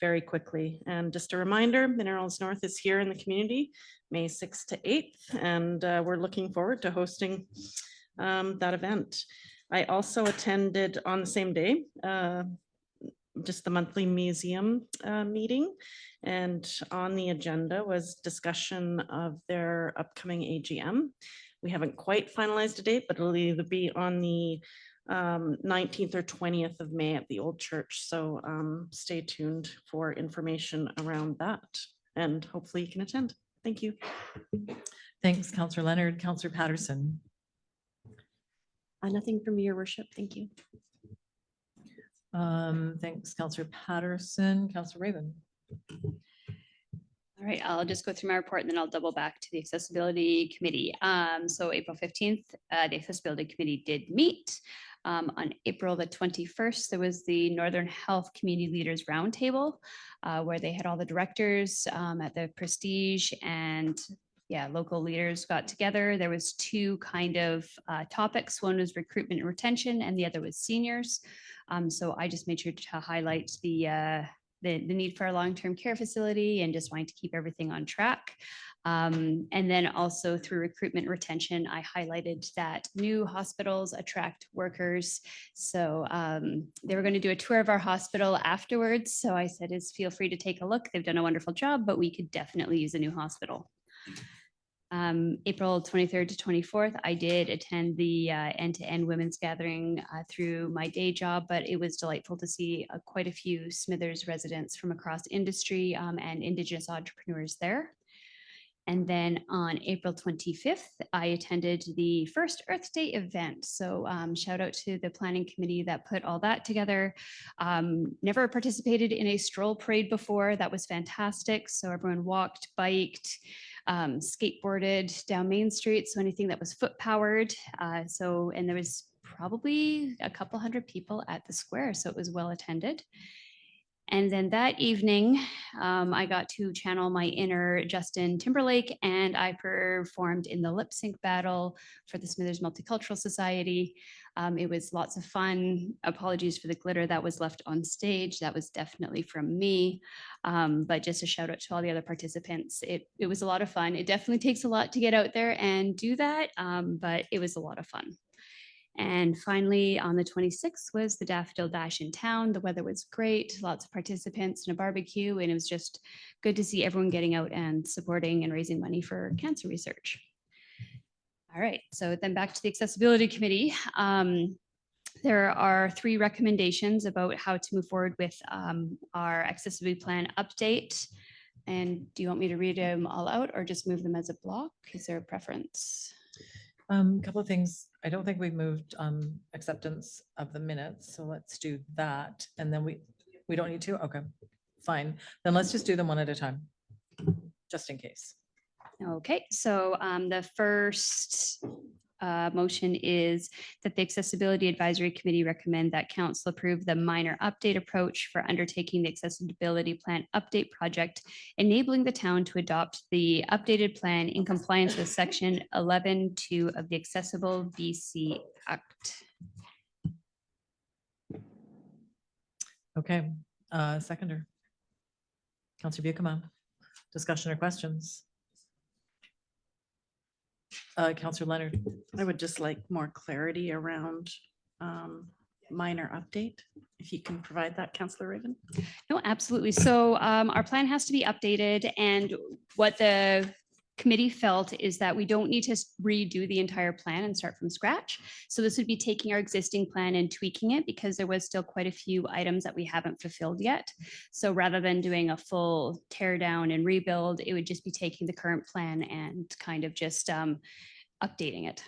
very quickly. And just a reminder, Minerals North is here in the community, May 6th to 8th, and we're looking forward to hosting that event. I also attended on the same day just the monthly museum meeting. And on the agenda was discussion of their upcoming AGM. We haven't quite finalized a date, but it'll either be on the 19th or 20th of May at the Old Church. So stay tuned for information around that, and hopefully you can attend. Thank you. Thanks, Counselor Leonard. Counselor Patterson. Nothing from your worship. Thank you. Thanks, Counselor Patterson. Counselor Raven. All right, I'll just go through my report and then I'll double back to the accessibility committee. So April 15th, the accessibility committee did meet. On April the 21st, there was the Northern Health Community Leaders Roundtable, where they had all the directors at the Prestige, and local leaders got together. There was two kind of topics. One was recruitment and retention, and the other was seniors. So I just made sure to highlight the need for a long-term care facility and just wanting to keep everything on track. And then also through recruitment and retention, I highlighted that new hospitals attract workers. So they were going to do a tour of our hospital afterwards. So I said, feel free to take a look. They've done a wonderful job, but we could definitely use a new hospital. April 23rd to 24th, I did attend the end-to-end women's gathering through my day job, but it was delightful to see quite a few Smithers residents from across industry and Indigenous entrepreneurs there. And then on April 25th, I attended the first Earth Day event. So shout out to the planning committee that put all that together. Never participated in a stroll parade before. That was fantastic. So everyone walked, biked, skateboarded down Main Street. So anything that was foot powered. And there was probably a couple hundred people at the square. So it was well attended. And then that evening, I got to channel my inner Justin Timberlake, and I performed in the lip sync battle for the Smithers Multicultural Society. It was lots of fun. Apologies for the glitter that was left on stage. That was definitely from me. But just a shout out to all the other participants. It was a lot of fun. It definitely takes a lot to get out there and do that, but it was a lot of fun. And finally, on the 26th was the Daffodil Dash in town. The weather was great, lots of participants and a barbecue, and it was just good to see everyone getting out and supporting and raising money for cancer research. All right, so then back to the Accessibility Committee. There are 3 recommendations about how to move forward with our accessibility plan update. And do you want me to read them all out or just move them as a block? Is there a preference? A couple of things. I don't think we've moved acceptance of the minutes, so let's do that. And then we don't need to? Okay, fine. Then let's just do them one at a time, just in case. Okay, so the first motion is that the Accessibility Advisory Committee recommend that council approve the minor update approach for undertaking the accessibility plan update project, enabling the town to adopt the updated plan in compliance with section 11.2 of the Accessible BC Act. Okay, seconder. Councillor Buchanan, discussion or questions? Councillor Leonard. I would just like more clarity around minor update. If you can provide that, Councillor Raven. No, absolutely. So our plan has to be updated, and what the committee felt is that we don't need to redo the entire plan and start from scratch. So this would be taking our existing plan and tweaking it because there was still quite a few items that we haven't fulfilled yet. So rather than doing a full tear down and rebuild, it would just be taking the current plan and kind of just updating it.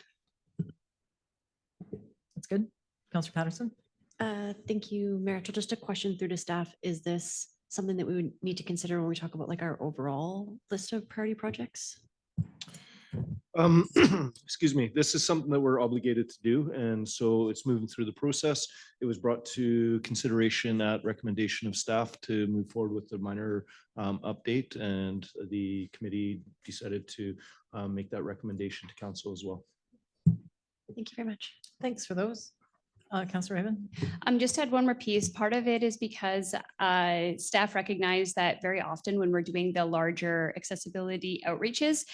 That's good. Councillor Patterson. Thank you, Mayor. Just a question through to staff. Is this something that we would need to consider when we talk about like our overall list of priority projects? Excuse me, this is something that we're obligated to do, and so it's moving through the process. It was brought to consideration at recommendation of staff to move forward with the minor update, and the committee decided to make that recommendation to council as well. Thank you very much. Thanks for those. Councillor Raven. Just had one more piece. Part of it is because staff recognize that very often when we're doing the larger accessibility outreaches,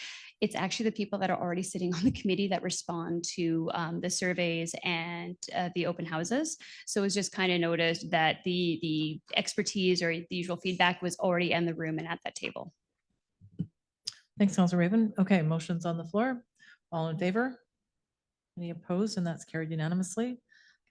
It's actually the people that are already sitting on the committee that respond to the surveys and the open houses. So it's just kind of noticed that the expertise or the usual feedback was already in the room and at that table. Thanks, Councilor Raven. Okay, motions on the floor. All in favor? Any opposed? And that's carried unanimously.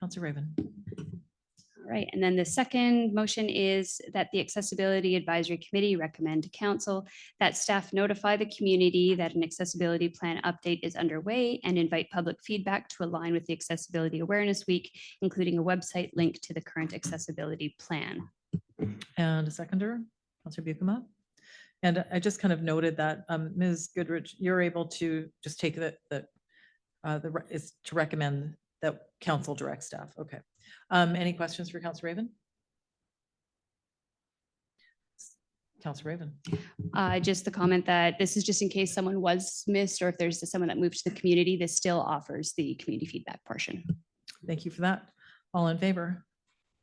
Councilor Raven. All right, and then the second motion is that the Accessibility Advisory Committee recommend to council that staff notify the community that an accessibility plan update is underway and invite public feedback to align with the Accessibility Awareness Week, including a website link to the current accessibility plan. And a seconder, Councilor Bucama. And I just kind of noted that Ms. Goodrich, you're able to just take is to recommend that council direct staff. Okay. Any questions for Councilor Raven? Councilor Raven. Just the comment that this is just in case someone was missed or if there's someone that moved to the community, this still offers the community feedback portion. Thank you for that. All in favor?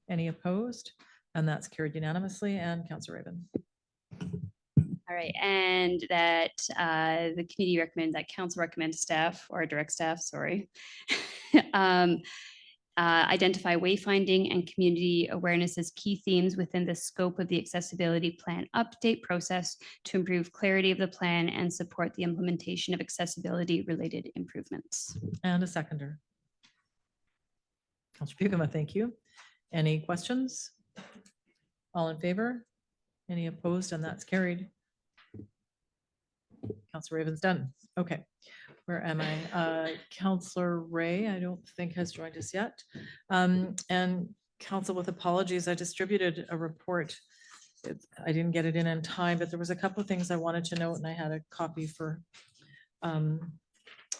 Any opposed? And that's carried unanimously. And Councilor Raven. All right, and that the committee recommends that council recommends staff or direct staff, sorry, identify wayfinding and community awareness as key themes within the scope of the accessibility plan update process to improve clarity of the plan and support the implementation of accessibility related improvements. And a seconder. Councilor Bucama, thank you. Any questions? All in favor? Any opposed? And that's carried. Councilor Raven's done. Okay. Where am I? Councilor Ray, I don't think has joined us yet. And council, with apologies, I distributed a report. I didn't get it in time, but there was a couple of things I wanted to note and I had a copy for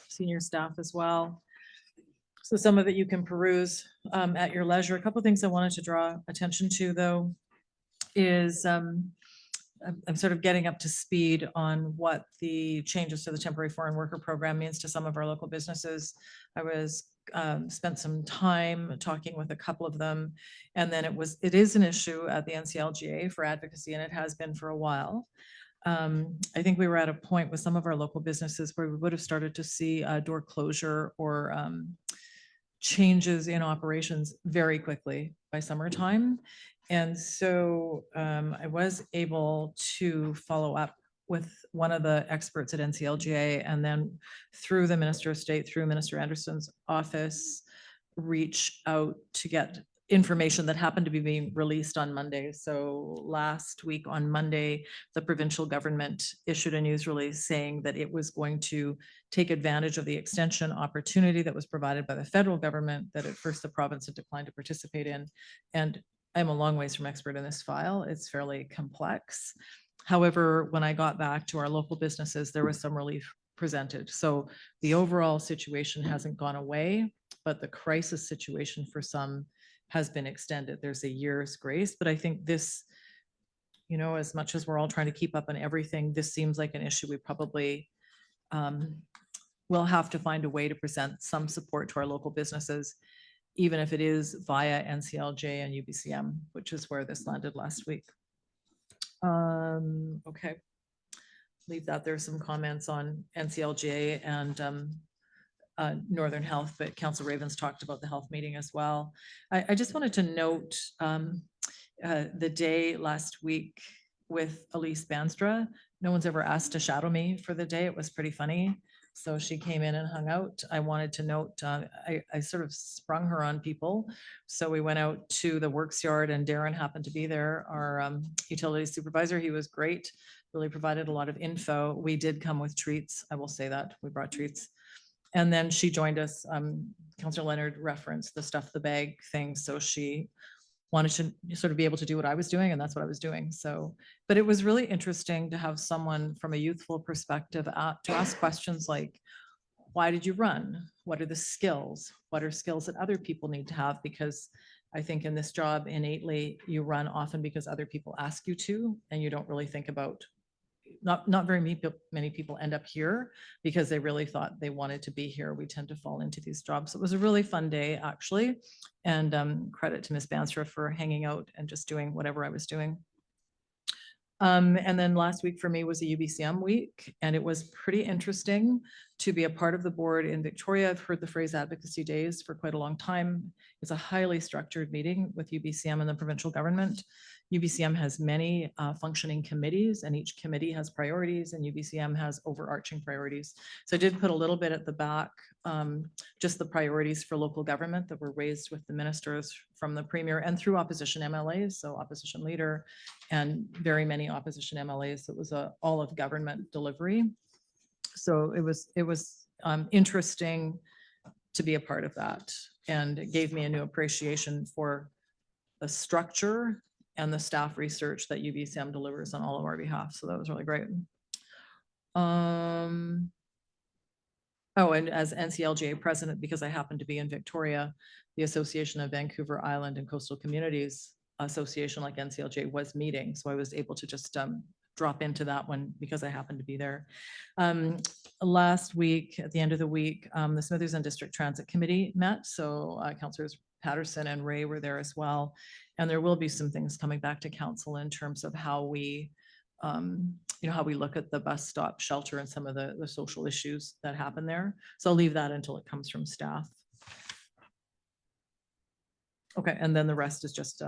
senior staff as well. So some of it you can peruse at your leisure. A couple of things I wanted to draw attention to though is I'm sort of getting up to speed on what the changes to the temporary foreign worker program means to some of our local businesses. I was spent some time talking with a couple of them, and then it is an issue at the NCLGA for advocacy, and it has been for a while. I think we were at a point with some of our local businesses where we would have started to see door closure or changes in operations very quickly by summertime. And so I was able to follow up with one of the experts at NCLGA and then through the Minister of State, through Minister Anderson's office, reach out to get information that happened to be being released on Monday. So last week on Monday, the provincial government issued a news release saying that it was going to take advantage of the extension opportunity that was provided by the federal government that at first the province had declined to participate in. And I'm a long ways from expert in this file. It's fairly complex. However, when I got back to our local businesses, there was some relief presented. So the overall situation hasn't gone away, but the crisis situation for some has been extended. There's a year's grace, but I think this, you know, as much as we're all trying to keep up on everything, this seems like an issue we probably will have to find a way to present some support to our local businesses, even if it is via NCLJ and UBCM, which is where this landed last week. Okay. Leave that. There's some comments on NCLJ and Northern Health, but Council Ravens talked about the health meeting as well. I just wanted to note the day last week with Elise Banstra. No one's ever asked to shadow me for the day. It was pretty funny. So she came in and hung out. I wanted to note, I sort of sprung her on people. So we went out to the works yard and Darren happened to be there, our utility supervisor. He was great, really provided a lot of info. We did come with treats. I will say that we brought treats. And then she joined us. Councillor Leonard referenced the stuff the bag thing. So she wanted to sort of be able to do what I was doing, and that's what I was doing. So, but it was really interesting to have someone from a youthful perspective to ask questions like, why did you run? What are the skills? What are skills that other people need to have? Because I think in this job innately, you run often because other people ask you to, and you don't really think about, not very many people end up here because they really thought they wanted to be here. We tend to fall into these jobs. It was a really fun day actually. And credit to Ms. Banstra for hanging out and just doing whatever I was doing. And then last week for me was a UBCM week, and it was pretty interesting to be a part of the board in Victoria. I've heard the phrase advocacy days for quite a long time. It's a highly structured meeting with UBCM and the provincial government. UBCM has many functioning committees, and each committee has priorities, and UBCM has overarching priorities. So I did put a little bit at the back, just the priorities for local government that were raised with the ministers from the premier and through opposition MLAs, so opposition leader and very many opposition MLAs. So it was a all of government delivery. So it was interesting to be a part of that, and it gave me a new appreciation for the structure and the staff research that UBCM delivers on all of our behalf. So that was really great. Oh, and as NCLGA president, because I happen to be in Victoria, the Association of Vancouver Island and Coastal Communities Association, like NCLGA, was meeting. So I was able to just drop into that one because I happened to be there. Last week, at the end of the week, the Smithers and District Transit Committee met. So Councillors Patterson and Ray were there as well. And there will be some things coming back to council in terms of how we how we look at the bus stop shelter and some of the social issues that happen there. So I'll leave that until it comes from staff. Okay, and then the rest is just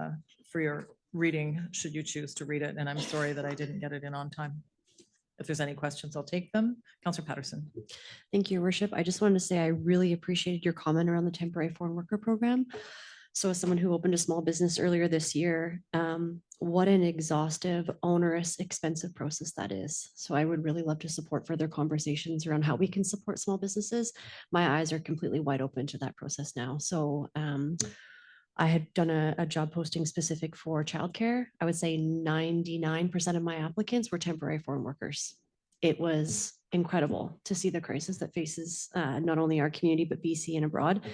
for your reading, should you choose to read it. And I'm sorry that I didn't get it in on time. If there's any questions, I'll take them. Councillor Patterson. Thank you, Your Worship. I just wanted to say I really appreciated your comment around the temporary foreign worker program. So as someone who opened a small business earlier this year, what an exhaustive, onerous, expensive process that is. So I would really love to support further conversations around how we can support small businesses. My eyes are completely wide open to that process now. So I had done a job posting specific for childcare. I would say 99% of my applicants were temporary foreign workers. It was incredible to see the crisis that faces not only our community, but BC and abroad.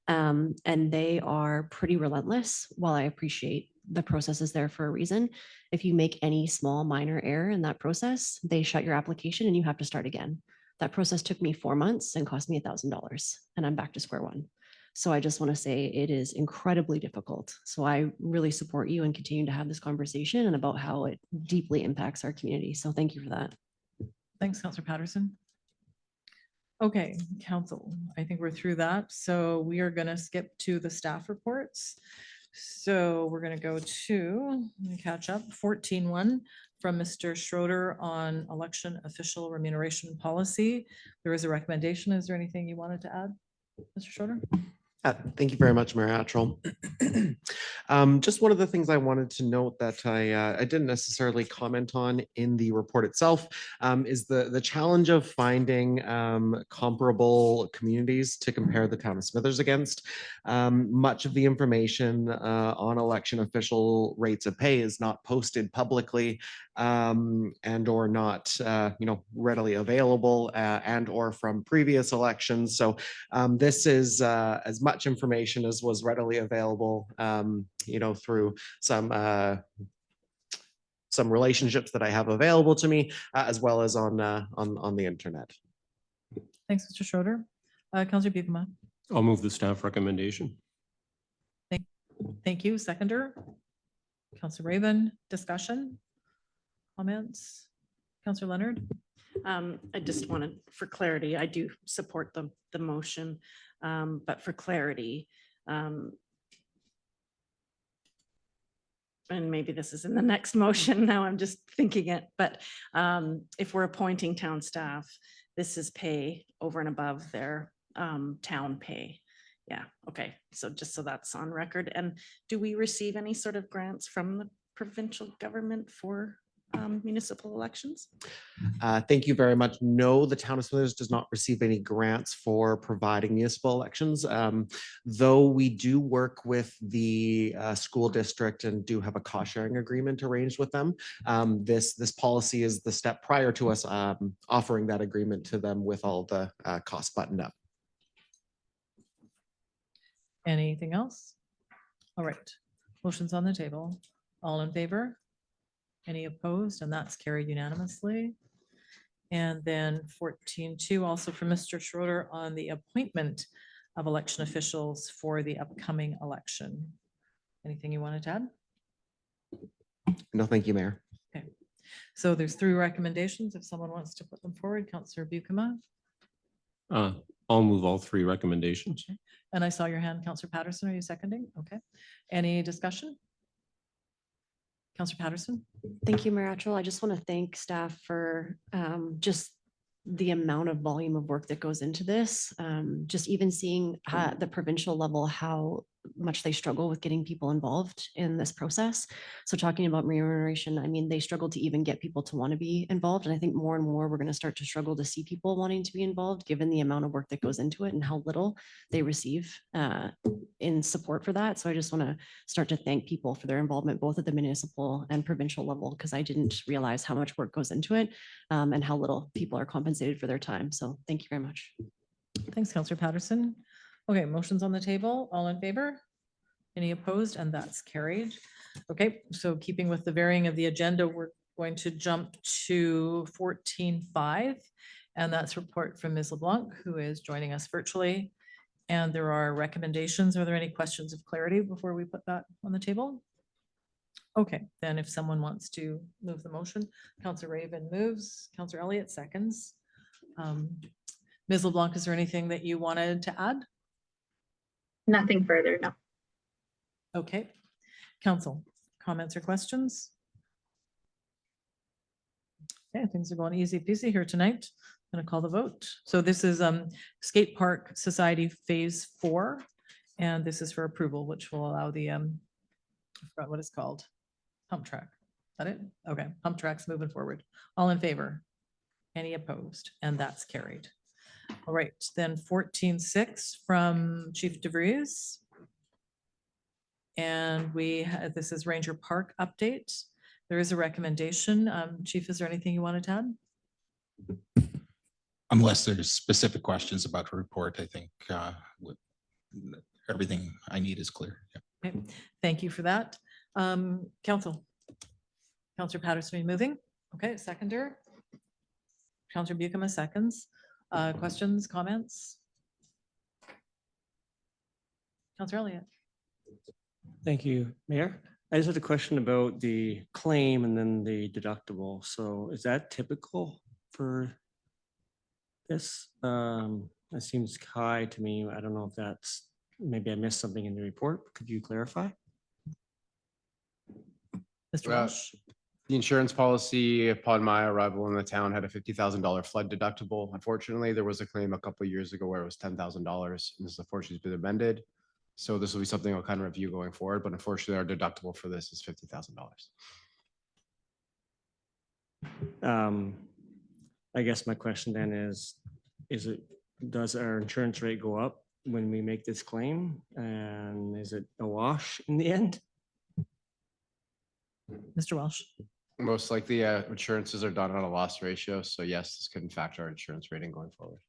And they are pretty relentless. While I appreciate the process is there for a reason, if you make any small minor error in that process, they shut your application and you have to start again. That process took me 4 months and cost me $1,000, and I'm back to square one. So I just want to say it is incredibly difficult. So I really support you and continue to have this conversation and about how it deeply impacts our community. So thank you for that. Thanks, Councillor Patterson. Okay, council, I think we're through that. So we are going to skip to the staff reports. So we're going to go to, let me catch up, 14.1 from Mr. Schroeder on election official remuneration policy. There is a recommendation. Is there anything you wanted to add, Mr. Schroeder? Thank you very much, Mayor Attrell. Just one of the things I wanted to note that I didn't necessarily comment on in the report itself is the challenge of finding comparable communities to compare the town of Smithers against. Much of the information on election official rates of pay is not posted publicly and or not readily available and or from previous elections. So this is as much information as was readily available through some relationships that I have available to me as well as on the internet. Thanks, Mr. Schroeder. Councillor Beekema. I'll move the staff recommendation. Thank you. Seconder. Councillor Raven. Discussion. Comments. Councillor Leonard. I just wanted, for clarity, I do support the motion, but for clarity, and maybe this is in the next motion, now I'm just thinking it, but if we're appointing town staff, this is pay over and above their town pay. Yeah, okay, so just so that's on record. And do we receive any sort of grants from the provincial government for municipal elections? Thank you very much. No, the town of Smithers does not receive any grants for providing municipal elections, though we do work with the school district and do have a cost sharing agreement arranged with them. This policy is the step prior to us offering that agreement to them with all the costs buttoned up. Anything else? All right, motion's on the table. All in favor? Any opposed? And that's carried unanimously. And then 14.2 also from Mr. Schroeder on the appointment of election officials for the upcoming election. Anything you wanted to add? No, thank you, Mayor. Okay. So there's 3 recommendations. If someone wants to put them forward, Councillor Bucama. I'll move all 3 recommendations. Okay. And I saw your hand, Councillor Patterson. Are you seconding? Okay. Any discussion? Councillor Patterson? Thank you, Mayor Atchell. I just want to thank staff for just the amount of volume of work that goes into this. Just even seeing at the provincial level, how much they struggle with getting people involved in this process. So talking about remuneration, I mean, they struggle to even get people to want to be involved. And I think more and more, we're going to start to struggle to see people wanting to be involved, given the amount of work that goes into it and how little they receive in support for that. So I just want to start to thank people for their involvement, both at the municipal and provincial level, because I didn't realize how much work goes into it and how little people are compensated for their time. So thank you very much. Thanks, Councillor Patterson. Okay, motions on the table. All in favor? Any opposed? And that's carried. Okay, so keeping with the varying of the agenda, we're going to jump to 14.5. And that's report from Ms. LeBlanc, who is joining us virtually. And there are recommendations. Are there any questions of clarity before we put that on the table? Okay, then if someone wants to move the motion, Councillor Raven moves, Councillor Elliott seconds. Ms. LeBlanc, is there anything that you wanted to add? Nothing further, no. Okay, council, comments or questions? Okay, things are going easy peasy here tonight. I'm gonna call the vote. So this is Skate Park Society Phase 4, and this is for approval, which will allow the I forgot what it's called, hump track. Is that it? Okay, hump tracks moving forward. All in favor? Any opposed? And that's carried. All right, then 14.6 from Chief DeVries. And this is Ranger Park update. There is a recommendation. Chief, is there anything you wanted to add? Unless there's specific questions about the report, I think everything I need is clear. Yeah. Okay, thank you for that. Council. Councillor Patterson, are you moving? Okay, seconder. Councillor Bucama seconds. Questions, comments? Councillor Elliott. Thank you, Mayor. I just had a question about the claim and then the deductible. So is that typical for this? That seems high to me. I don't know if that's, maybe I missed something in the report. Could you clarify? Mr. Walsh. The insurance policy upon my arrival in the town had a $50,000 flood deductible. Unfortunately, there was a claim a couple of years ago where it was $10,000. And this unfortunately has been amended. So this will be something I'll kind of review going forward, but unfortunately our deductible for this is $50,000. I guess my question then is does our insurance rate go up when we make this claim? And is it a wash in the end? Mr. Welsh. Most likely insurances are done on a loss ratio. So yes, this could factor our insurance rating going forward.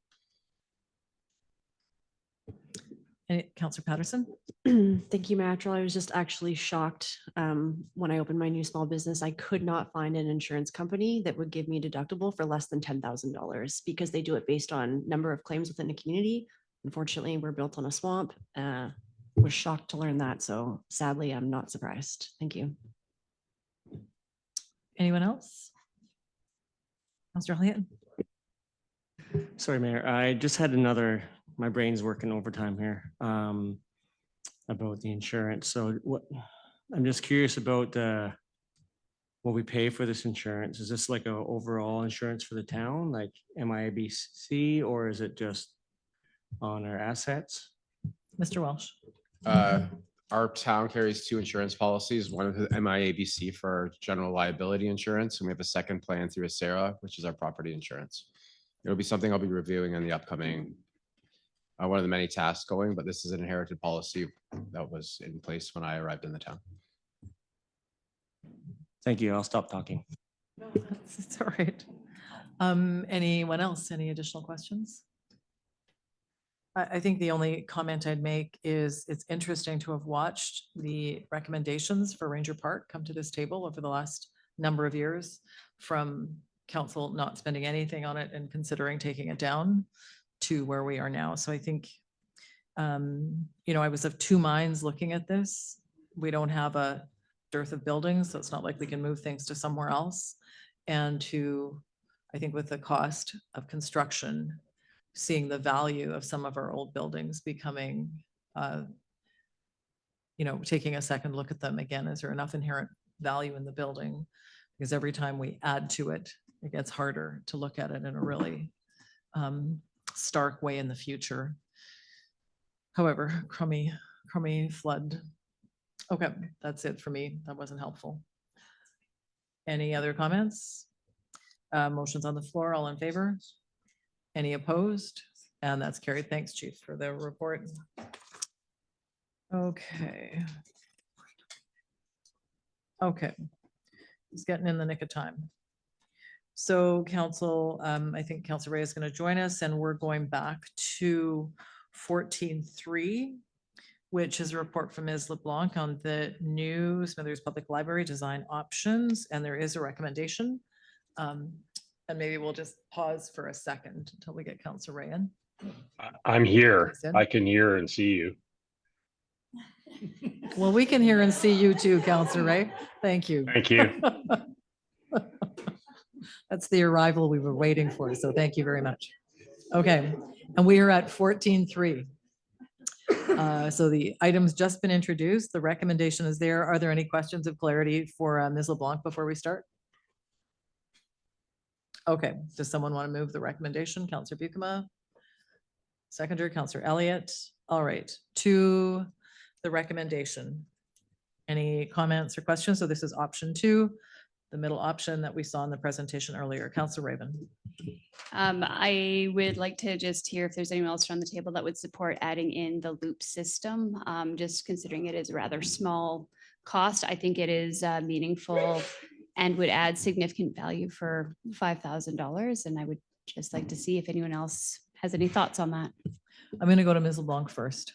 Councillor Patterson. Thank you, Mayor Atchell. I was just actually shocked when I opened my new small business. I could not find an insurance company that would give me a deductible for less than $10,000 because they do it based on number of claims within the community. Unfortunately, we're built on a swamp. Was shocked to learn that. So sadly, I'm not surprised. Thank you. Anyone else? Councillor Elliott. Sorry, Mayor. I just had my brain's working overtime here about the insurance. So I'm just curious about what we pay for this insurance. Is this like a overall insurance for the town, like MIABC, or is it just on our assets? Mr. Welsh. Our town carries 2 insurance policies. One is MIABC for our general liability insurance, and we have a second plan through Acera, which is our property insurance. It'll be something I'll be reviewing in the upcoming, one of the many tasks going, but this is an inherited policy that was in place when I arrived in the town. Thank you. I'll stop talking. No, it's all right. Anyone else? Any additional questions? I think the only comment I'd make is it's interesting to have watched the recommendations for Ranger Park come to this table over the last number of years, from council not spending anything on it and considering taking it down to where we are now. So I think, I was of 2 minds looking at this. We don't have a dearth of buildings, so it's not like we can move things to somewhere else. and to, I think with the cost of construction, seeing the value of some of our old buildings becoming, taking a second look at them again. Is there enough inherent value in the building? Because every time we add to it, it gets harder to look at it in a really stark way in the future. However, crummy flood. Okay, that's it for me. That wasn't helpful. Any other comments? Motions on the floor, all in favor? Any opposed? And that's carried. Thanks, Chief, for the report. Okay. Okay. It's getting in the nick of time. So council, I think Council Ray is going to join us, and we're going back to 14.3, which is a report from Ms. LeBlanc on the new Smithers Public Library design options, and there is a recommendation. And maybe we'll just pause for a second until we get Council Ray in. I'm here. He's in. I can hear and see you. Well, we can hear and see you too, Council Ray. Thank you. Thank you. That's the arrival we were waiting for, so thank you very much. Okay, and we are at 14.3. So the item's just been introduced. The recommendation is there. Are there any questions of clarity for Ms. LeBlanc before we start? Okay, does someone want to move the recommendation? Councillor Buikema? Seconder, Councillor Elliott. All right, to the recommendation. Any comments or questions? So this is option 2, the middle option that we saw in the presentation earlier. Councillor Raven. I would like to just hear if there's anyone else around the table that would support adding in the loop system. Just considering it is a rather small cost, I think it is meaningful and would add significant value for $5,000. And I would just like to see if anyone else has any thoughts on that. I'm going to go to Ms. LeBlanc first.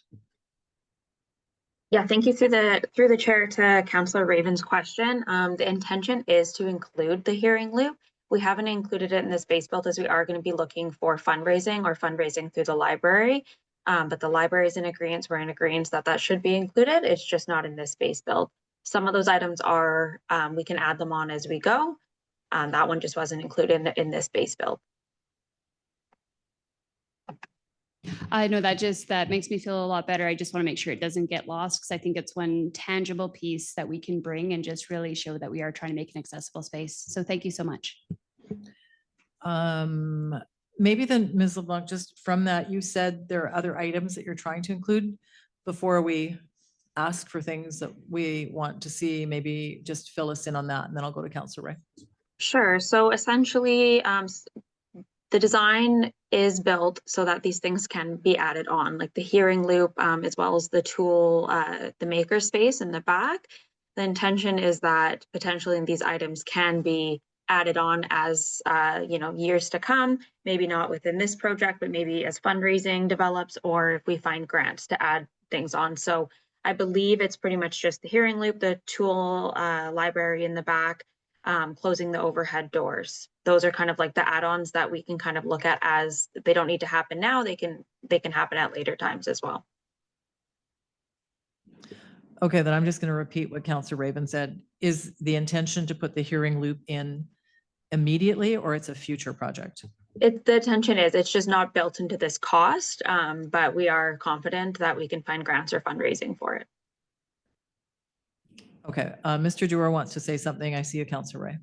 Yeah, thank you through the chair to Councillor Raven's question. The intention is to include the hearing loop. We haven't included it in this base build as we are going to be looking for fundraising through the library. But the library is in agreement. We're in agreement that should be included. It's just not in this base build. Some of those items are, we can add them on as we go. That one just wasn't included in this base build. I know that makes me feel a lot better. I just want to make sure it doesn't get lost because I think it's one tangible piece that we can bring and just really show that we are trying to make an accessible space. So thank you so much. Maybe then, Ms. LeBlanc, just from that, you said there are other items that you're trying to include before we ask for things that we want to see. Maybe just fill us in on that, and then I'll go to Councillor Ray. Sure. So essentially, the design is built so that these things can be added on, like the hearing loop, as well as the tool, the maker space in the back. The intention is that potentially these items can be added on as years to come, maybe not within this project, but maybe as fundraising develops or if we find grants to add things on. So I believe it's pretty much just the hearing loop, the tool library in the back, closing the overhead doors. Those are kind of like the add-ons that we can kind of look at as they don't need to happen now. They can happen at later times as well. Okay, then I'm just going to repeat what Councillor Raven said. Is the intention to put the hearing loop in immediately, or it's a future project? The intention is it's just not built into this cost, but we are confident that we can find grants or fundraising for it. Okay, Mr. Dewar wants to say something. I see you, Councillor Ray.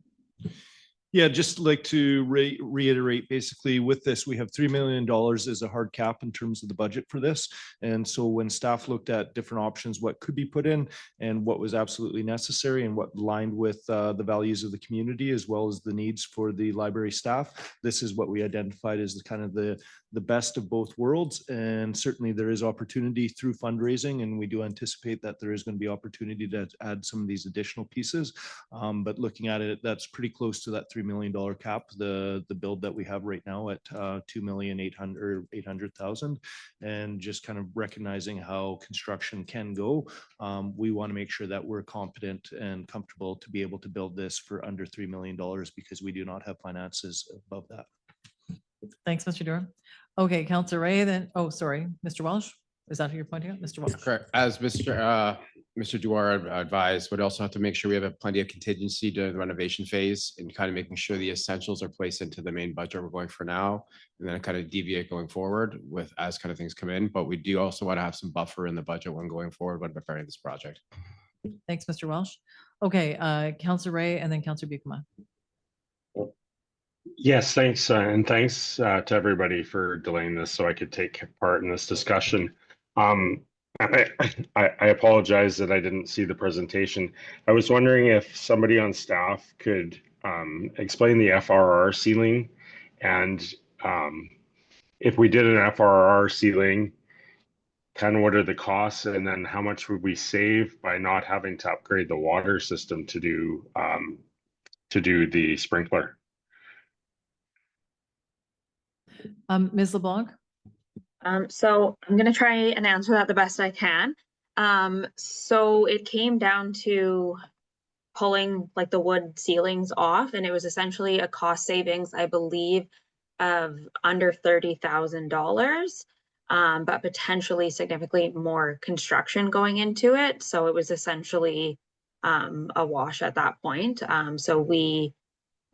Yeah, just like to reiterate, basically with this, we have $3 million as a hard cap in terms of the budget for this. And so when staff looked at different options, what could be put in and what was absolutely necessary and what aligned with the values of the community, as well as the needs for the library staff, this is what we identified as the best of both worlds. And certainly there is opportunity through fundraising, and we do anticipate that there is going to be opportunity to add some of these additional pieces. But looking at it, that's pretty close to that $3 million cap, the build that we have right now at $2,800,000. And just kind of recognizing how construction can go, we want to make sure that we're competent and comfortable to be able to build this for under $3 million because we do not have finances above that. Thanks, Mr. Durham. Okay, Councillor Ray, then, oh, sorry, Mr. Walsh. Is that who you're pointing at, Mr. Walsh? Correct. As Mr. Duar advised, but also have to make sure we have plenty of contingency during the renovation phase and kind of making sure the essentials are placed into the main budget we're going for now, and then kind of deviate going forward with as kind of things come in. But we do also want to have some buffer in the budget when going forward when preparing this project. Thanks, Mr. Welsh. Okay, Councillor Ray and then Councillor Bucama. Yes, thanks. And thanks to everybody for delaying this so I could take part in this discussion. I apologize that I didn't see the presentation. I was wondering if somebody on staff could explain the FRR ceiling, and if we did an FRR ceiling, kind of what are the costs, and then how much would we save by not having to upgrade the water system to do the sprinkler? Ms. LeBlanc? So I'm gonna try and answer that the best I can. So it came down to pulling like the wood ceilings off, and it was essentially a cost savings, I believe, of under $30,000, but potentially significantly more construction going into it. So it was essentially a wash at that point. So we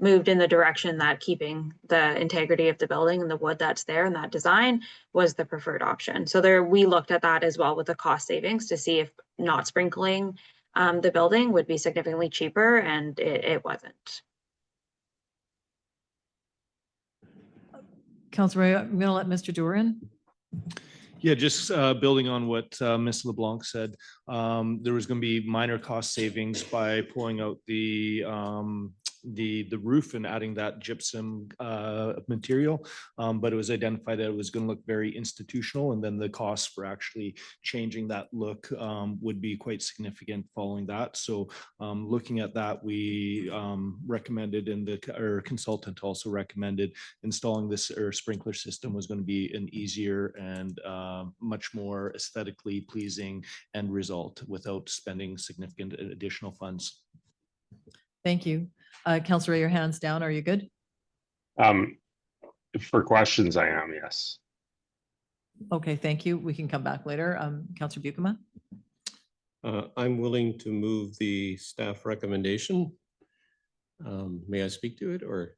moved in the direction that keeping the integrity of the building and the wood that's there and that design was the preferred option. So there, we looked at that as well with the cost savings to see if not sprinkling the building would be significantly cheaper, and it wasn't. Councillor Ray, I'm going to let Mr. Duer in. Yeah, just building on what Ms. LeBlanc said, there was going to be minor cost savings by pulling out the roof and adding that gypsum material, but it was identified that it was going to look very institutional, and then the cost for actually changing that look would be quite significant following that. So looking at that, we recommended, and our consultant also recommended, installing this sprinkler system was going to be an easier and much more aesthetically pleasing end result without spending significant additional funds. Thank you. Councillor Ray, your hands down. Are you good? For questions, I am, yes. Okay, thank you. We can come back later. Councillor Bucama? I'm willing to move the staff recommendation. May I speak to it, or?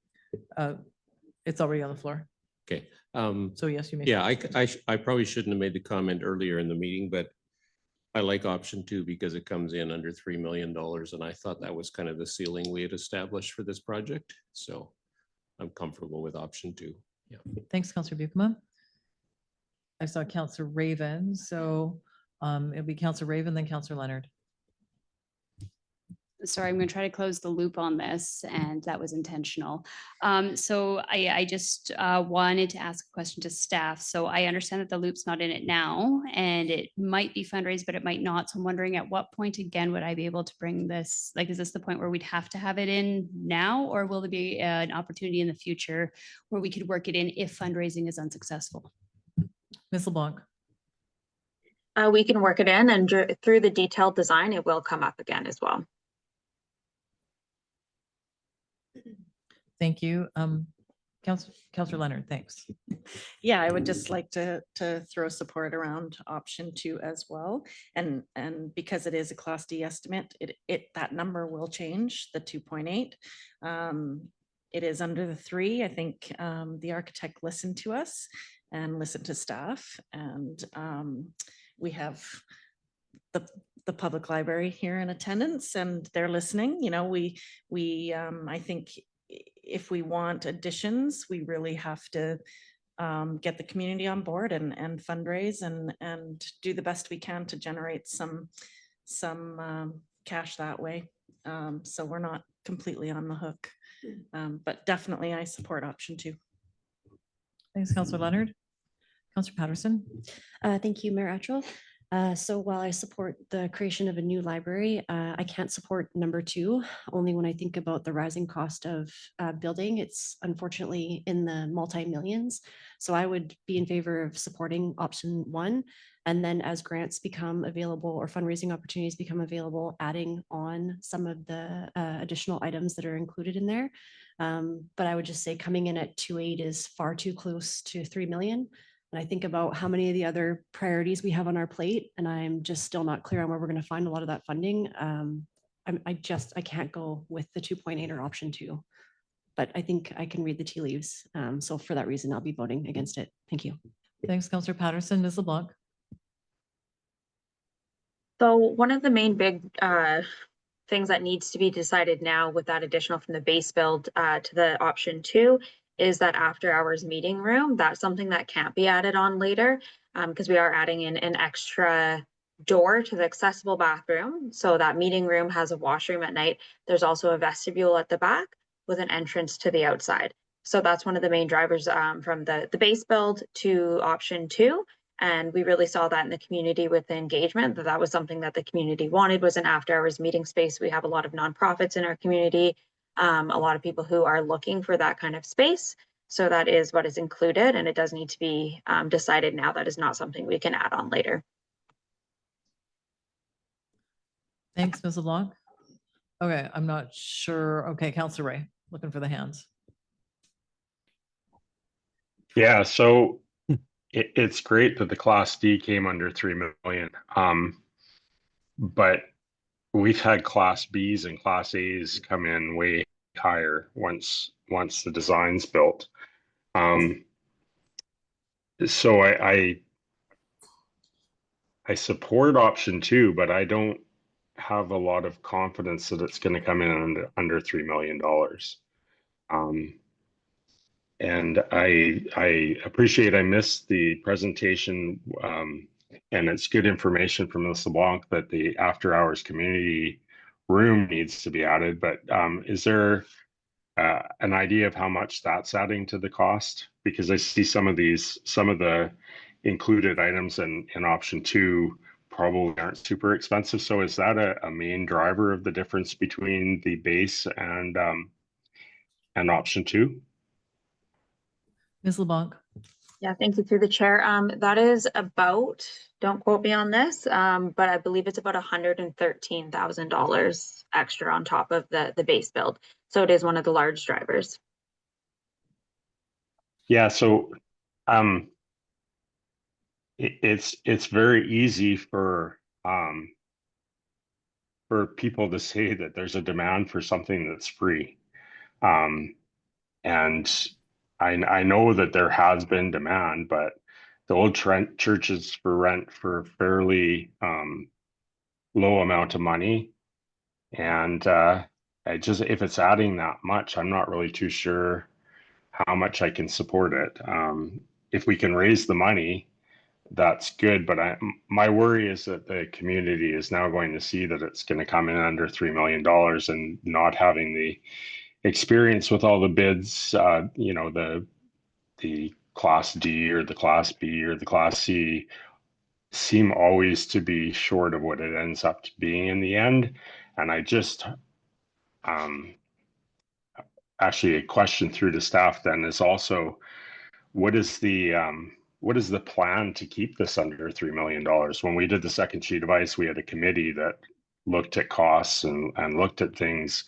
It's already on the floor. Okay. So yes, you may. Yeah, I probably shouldn't have made the comment earlier in the meeting, but I like option 2 because it comes in under $3 million, and I thought that was kind of the ceiling we had established for this project. So I'm comfortable with option 2. Yeah. Thanks, Councillor Bucama. I saw Councillor Raven, so it'll be Councillor Raven, then Councillor Leonard. Sorry, I'm going to try to close the loop on this, and that was intentional. So I just wanted to ask a question to staff. So I understand that the loop's not in it now, and it might be fundraised, but it might not. So I'm wondering at what point again would I be able to bring this? Like, is this the point where we'd have to have it in now, or will there be an opportunity in the future where we could work it in if fundraising is unsuccessful? Ms. LeBlanc. We can work it in, and through the detailed design, it will come up again as well. Thank you. Councillor Leonard, thanks. Yeah, I would just like to throw support around option 2 as well. And because it is a Class D estimate, that number will change, the 2.8. It is under the 3. I think the architect listened to us and listened to staff, and we have the public library here in attendance, and they're listening. You know, I think if we want additions, we really have to get the community on board and fundraise and do the best we can to generate some cash that way. So we're not completely on the hook, but definitely I support option 2. Thanks, Councillor Leonard. Councillor Patterson. Thank you, Mayor Attrell. So while I support the creation of a new library, I can't support number 2, only when I think about the rising cost of building. It's unfortunately in the multi-millions. So I would be in favor of supporting option 1. And then as grants become available or fundraising opportunities become available, adding on some of the additional items that are included in there. But I would just say coming in at 2.8 is far too close to 3 million. And I think about how many of the other priorities we have on our plate, and I'm just still not clear on where we're going to find a lot of that funding. I can't go with the 2.8 or option 2, but I think I can read the tea leaves. So for that reason, I'll be voting against it. Thank you. Thanks, Councillor Patterson. Ms. LeBlanc. So one of the main big things that needs to be decided now with that additional from the base build to the option 2 is that after hours meeting room. That's something that can't be added on later because we are adding in an extra door to the accessible bathroom. So that meeting room has a washroom at night. There's also a vestibule at the back with an entrance to the outside. So that's one of the main drivers from the base build to option 2. And we really saw that in the community with the engagement, that was something that the community wanted, was an after hours meeting space. We have a lot of nonprofits in our community, a lot of people who are looking for that kind of space. So that is what is included, and it does need to be decided now. That is not something we can add on later. Thanks, Ms. LeBlanc. Okay, I'm not sure. Okay, Councillor Ray, looking for the hands. Yeah, so it's great that the Class D came under 3 million. But we've had Class Bs and Class As come in way higher once the design's built. So I support option 2, but I don't have a lot of confidence that it's going to come in under $3 million. And I appreciate I missed the presentation, and it's good information from Ms. LeBlanc that the after hours community room needs to be added, but is there an idea of how much that's adding to the cost? Because I see some of the included items in option 2 probably aren't super expensive. So is that a main driver of the difference between the base and option 2? Ms. LeBlanc. Yeah, thank you through the chair. That is about, don't quote me on this, but I believe it's about $113,000 extra on top of the base build. So it is one of the large drivers. Yeah, so it's very easy for people to say that there's a demand for something that's free, and I know that there has been demand, but the old churches for rent for a fairly low amount of money, and if it's adding that much, I'm not really too sure how much I can support it. If we can raise the money, that's good, but my worry is that the community is now going to see that it's going to come in under $3 million and not having the experience with all the bids, the Class D or the Class B or the Class C seem always to be short of what it ends up being in the end. And I just actually a question through to staff then is also, what is the plan to keep this under $3 million? When we did the second sheet of ice, we had a committee that looked at costs and looked at things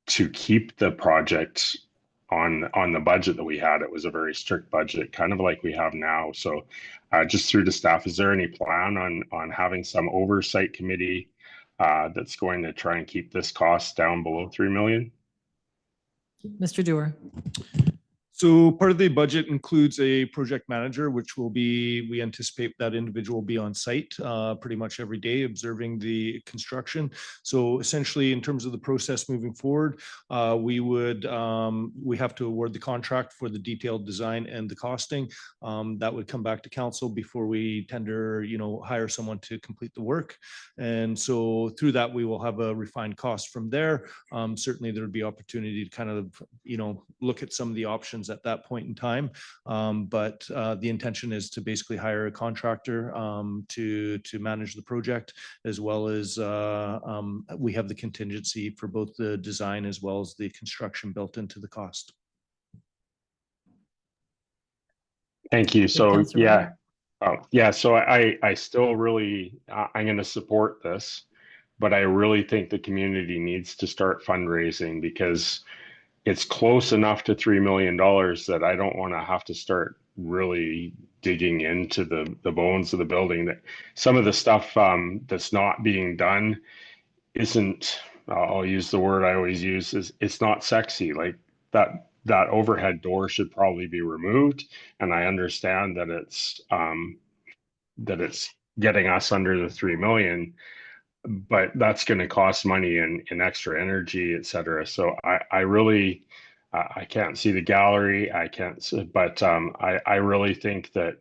to keep the project on the budget that we had. It was a very strict budget, kind of like we have now. So just through to staff, is there any plan on having some oversight committee that's going to try and keep this cost down below 3 million? Mr. Dewar. So part of the budget includes a project manager, which we anticipate that individual will be on site pretty much every day observing the construction. So essentially in terms of the process moving forward, we have to award the contract for the detailed design and the costing. That would come back to council before we tender, hire someone to complete the work. And so through that, we will have a refined cost from there. Certainly there would be opportunity to kind of, look at some of the options at that point in time. But the intention is to basically hire a contractor to manage the project, as well as we have the contingency for both the design as well as the construction built into the cost. Thank you. So yeah. So I still really, I'm going to support this, but I really think the community needs to start fundraising, because it's close enough to $3 million that I don't want to have to start really digging into the bones of the building. That some of the stuff that's not being done isn't, I'll use the word I always use, is it's not sexy. Like that overhead door should probably be removed. And I understand that it's getting us under the 3 million, but that's going to cost money in extra energy, et cetera. So I really, I can't see the gallery. I can't, but I really think that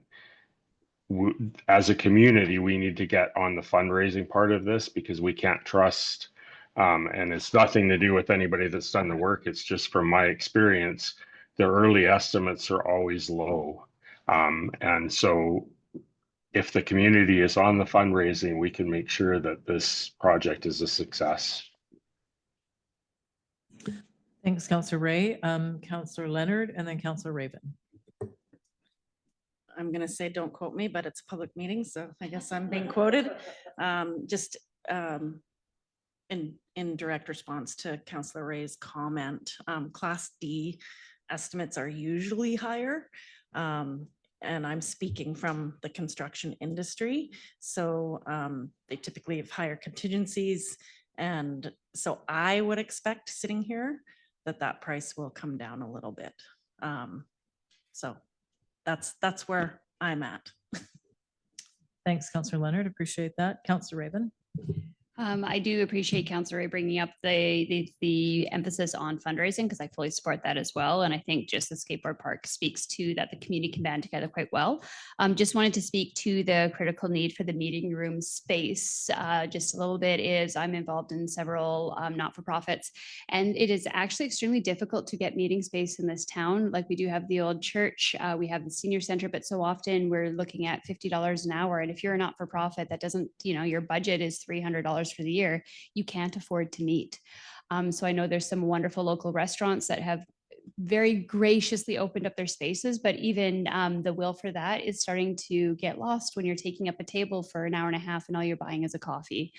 as a community, we need to get on the fundraising part of this, because we can't trust, and it's nothing to do with anybody that's done the work. It's just from my experience, the early estimates are always low. And so if the community is on the fundraising, we can make sure that this project is a success. Thanks, Councillor Ray. Councillor Leonard, and then Councillor Raven. I'm going to say, don't quote me, but it's a public meeting, so I guess I'm being quoted. Just in direct response to Councillor Ray's comment, Class D estimates are usually higher. And I'm speaking from the construction industry. So they typically have higher contingencies. And so I would expect, sitting here, that price will come down a little bit. So that's where I'm at. Thanks, Councillor Leonard. Appreciate that. Councillor Raven. I do appreciate Councillor Ray bringing up the emphasis on fundraising, because I fully support that as well. And I think just the skateboard park speaks to that the community can band together quite well. Just wanted to speak to the critical need for the meeting room space just a little bit. Is I'm involved in several not-for-profits, and it is actually extremely difficult to get meeting space in this town. Like, we do have the old church, we have the senior center, but so often we're looking at $50 an hour. And if you're a not-for-profit that doesn't, your budget is $300 for the year, you can't afford to meet. So I know there's some wonderful local restaurants that have very graciously opened up their spaces, but even the will for that is starting to get lost when you're taking up a table for an hour and a half and all you're buying is a coffee.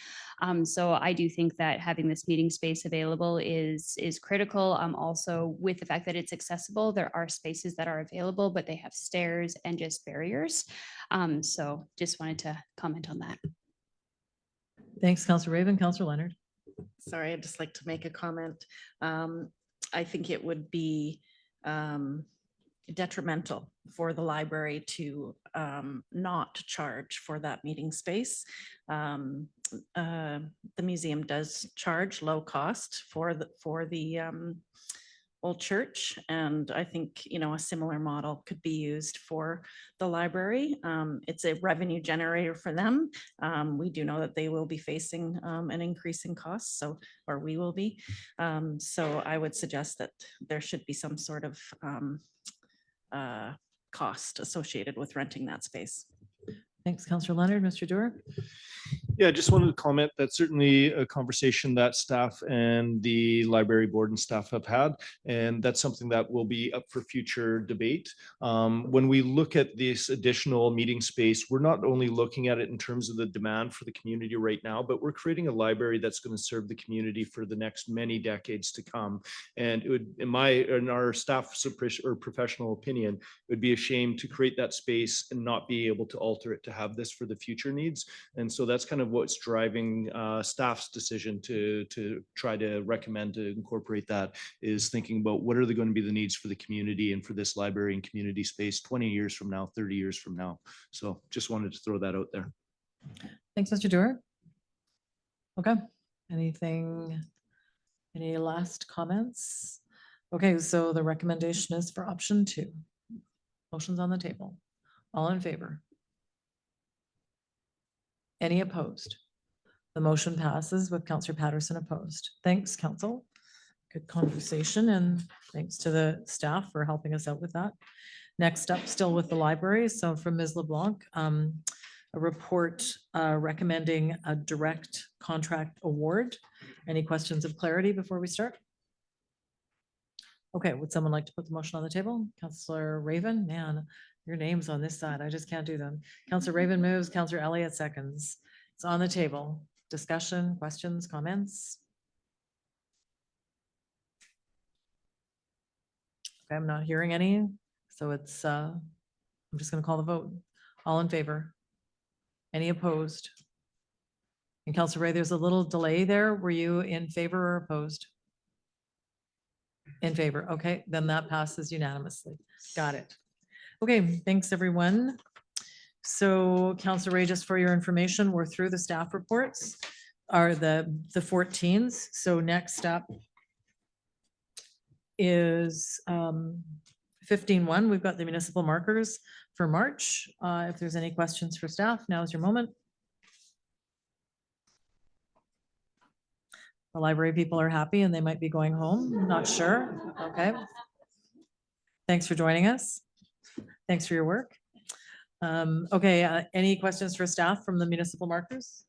So I do think that having this meeting space available is critical. Also, with the fact that it's accessible, there are spaces that are available, but they have stairs and just barriers. So just wanted to comment on that. Thanks, Councillor Raven. Councillor Leonard. Sorry, I'd just like to make a comment. I think it would be detrimental for the library to not charge for that meeting space. The museum does charge low cost for the old church, and I think a similar model could be used for the library. It's a revenue generator for them. We do know that they will be facing an increase in costs, or we will be. So I would suggest that there should be some sort of cost associated with renting that space. Thanks, Councillor Leonard. Mr. Doer. Yeah, I just wanted to comment that certainly a conversation that staff and the library board and staff have had, and that's something that will be up for future debate. When we look at this additional meeting space, we're not only looking at it in terms of the demand for the community right now, but we're creating a library that's going to serve the community for the next many decades to come. And it would, in our staff or professional opinion, it would be a shame to create that space and not be able to alter it to have this for the future needs. And so that's kind of what's driving staff's decision to try to recommend to incorporate that, is thinking about what are going to be the needs for the community and for this library and community space 20 years from now, 30 years from now. So just wanted to throw that out there. Thanks, Mr. Doer. Okay. Any last comments? Okay, so the recommendation is for option 2. Motion's on the table. All in favor? Any opposed? The motion passes with Councillor Patterson opposed. Thanks, Council. Good conversation, and thanks to the staff for helping us out with that. Next up, still with the library. So from Ms. LeBlanc, a report recommending a direct contract award. Any questions of clarity before we start? Okay, would someone like to put the motion on the table? Councillor Raven, man, your name's on this side. I just can't do them. Councillor Raven moves, Councillor Elliott seconds. It's on the table. Discussion, questions, comments? Okay, I'm not hearing any. So it's I'm just going to call the vote. All in favor? Any opposed? And Councillor Ray, there's a little delay there. Were you in favor or opposed? In favor. Okay, then that passes unanimously. Got it. Okay, thanks, everyone. So Councillor Ray, just for your information, we're through the staff reports, are the 14s. So next up is 15.1. We've got the municipal markers for March. If there's any questions for staff, now is your moment. The library people are happy and they might be going home. Not sure. Okay. Thanks for joining us. Thanks for your work. Okay, any questions for staff from the municipal markers?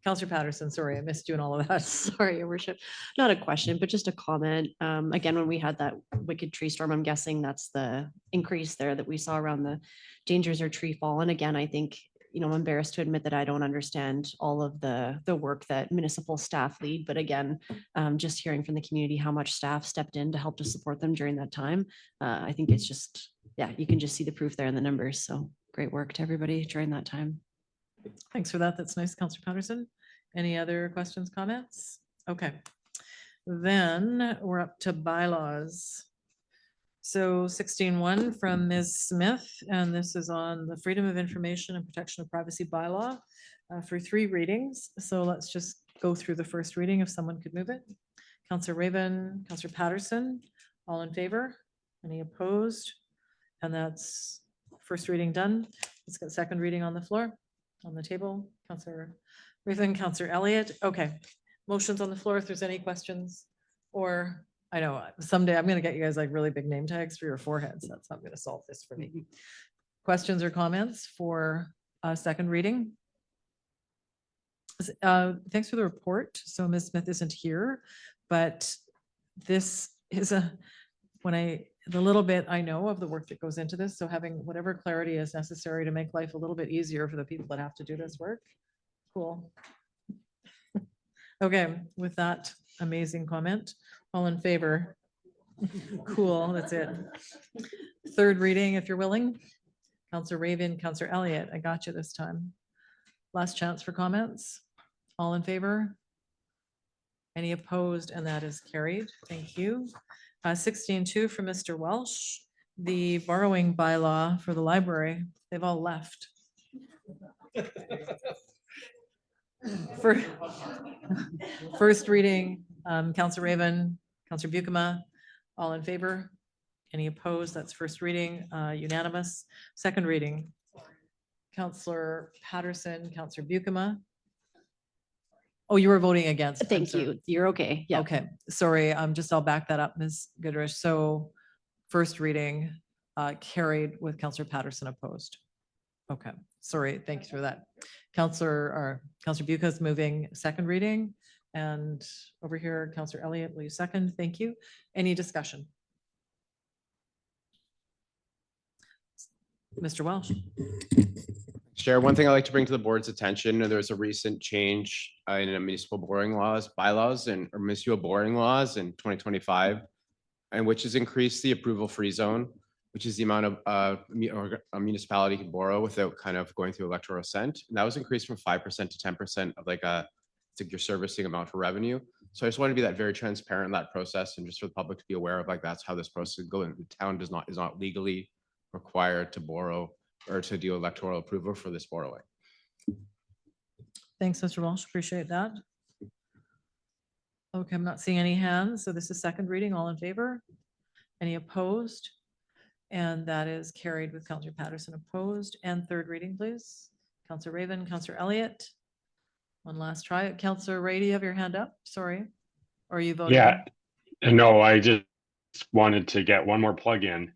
Councillor Patterson, sorry, I missed you and all of that. Sorry, Your Worship. Not a question, but just a comment. Again, when we had that wicked tree storm, I'm guessing that's the increase there that we saw around the dangers or tree fall. And again, I think, you know, I'm embarrassed to admit that I don't understand all of the work that municipal staff lead. But again, just hearing from the community how much staff stepped in to help to support them during that time. I think it's just, yeah, you can just see the proof there in the numbers. So great work to everybody during that time. Thanks for that. That's nice, Councillor Patterson. Any other questions, comments? Okay. Then we're up to bylaws. So 16.1 from Ms. Smith, and this is on the Freedom of Information and Protection of Privacy bylaw for 3 readings. So let's just go through the first reading if someone could move it. Councillor Raven, Councillor Patterson, all in favor? Any opposed? And that's first reading done. Let's get second reading on the floor, on the table. Councillor Raven, Councillor Elliott. Okay, motions on the floor if there's any questions. Or I know someday I'm gonna get you guys like really big name tags for your foreheads. That's not gonna solve this for me. Questions or comments for second reading? Thanks for the report. So Ms. Smith isn't here, but this is the little bit I know of the work that goes into this. So having whatever clarity is necessary to make life a little bit easier for the people that have to do this work. Cool. Okay, with that amazing comment, all in favor? Cool, that's it. Third reading, if you're willing. Councillor Raven, Councillor Elliott, I got you this time. Last chance for comments. All in favor? Any opposed? And that is carried. Thank you. 16.2 from Mr. Welsh, the borrowing bylaw for the library. They've all left. For first reading, Councillor Raven, Councillor Bucama, all in favor? Any opposed? That's first reading, unanimous. Second reading, Councillor Patterson, Councillor Bucama. Oh, you were voting against. I'm Thank sorry. you. You're okay. Yeah. Okay, sorry, I'll back that up, Ms. Goodrich. So first reading carried with Councillor Patterson opposed. Okay, sorry, thank you for that. Councillor Bucca is moving second reading, and over here, Councillor Elliott, will you second? Thank you. Any discussion? Mr. Welsh. Chair, one thing I'd like to bring to the board's attention, there's a recent change in municipal borrowing bylaws or municipal borrowing laws in 2025, and which has increased the approval free zone, which is the amount of a municipality can borrow without kind of going through electoral assent. And that was increased from 5% to 10% of like your servicing amount for revenue. So I just want to be that very transparent in that process, and just for the public to be aware of like that's how this process is going. The town is not legally required to borrow or to do electoral approval for this borrowing. Thanks, Mr. Walsh. Appreciate that. Okay, I'm not seeing any hands. So this is second reading. All in favor? Any opposed? And that is carried with Councillor Patterson opposed. And third reading, please. Councillor Raven, Councillor Elliott. One last try. Councillor Ray, do you have your hand up? Sorry. Or are you voting? Yeah, no, I just wanted to get one more plug in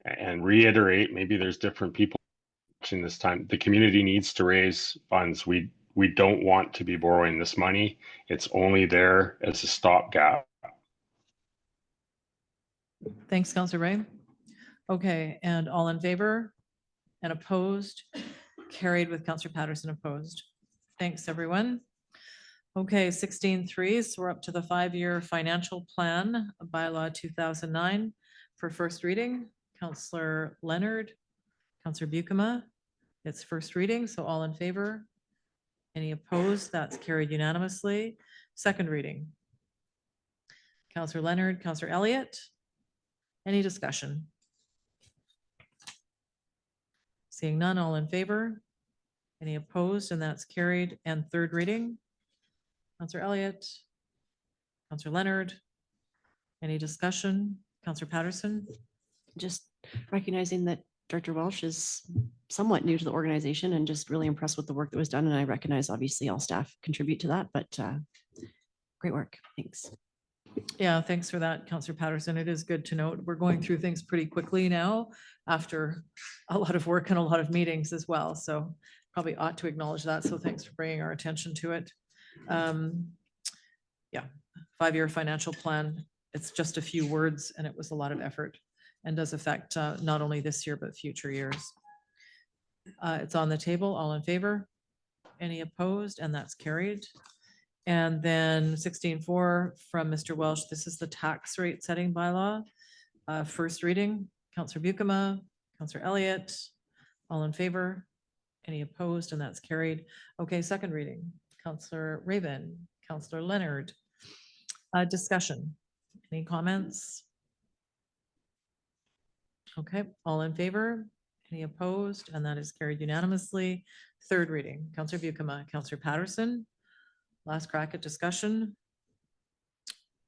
and reiterate, maybe there's different people watching this time. The community needs to raise funds. We don't want to be borrowing this money. It's only there as a stopgap. Thanks, Councillor Ray. Okay, and all in favor and opposed? Carried with Councillor Patterson opposed. Thanks, everyone. Okay, 16.3, so we're up to the 5-year financial plan, bylaw 2009 for first reading. Counselor Leonard, Counselor Bucama. It's first reading, so all in favor? Any opposed? That's carried unanimously. Second reading. Counselor Leonard, Counselor Elliott. Any discussion? Seeing none, all in favor? Any opposed? And that's carried. And third reading. Counselor Elliott, Counselor Leonard. Any discussion? Counselor Patterson? Just recognizing that Director Welsh is somewhat new to the organization and just really impressed with the work that was done. And I recognize obviously all staff contribute to that, but great work. Thanks. Yeah, thanks for that, Counselor Patterson. It is good to note. We're going through things pretty quickly now after a lot of work and a lot of meetings as well. So probably ought to acknowledge that. So thanks for bringing our attention to it. Yeah, 5-year financial plan. It's just a few words and it was a lot of effort and does affect not only this year, but future years. It's on the table. All in favor? Any opposed? And that's carried. And then 16.4 from Mr. Welsh. This is the tax rate setting bylaw. First reading, Counselor Bucama, Counselor Elliott, all in favor? Any opposed? And that's carried. Okay, second reading, Counselor Raven, Counselor Leonard. Discussion. Any comments? Okay, all in favor? Any opposed? And that is carried unanimously. Third reading, Counselor Bucama, Counselor Patterson. Last crack at discussion.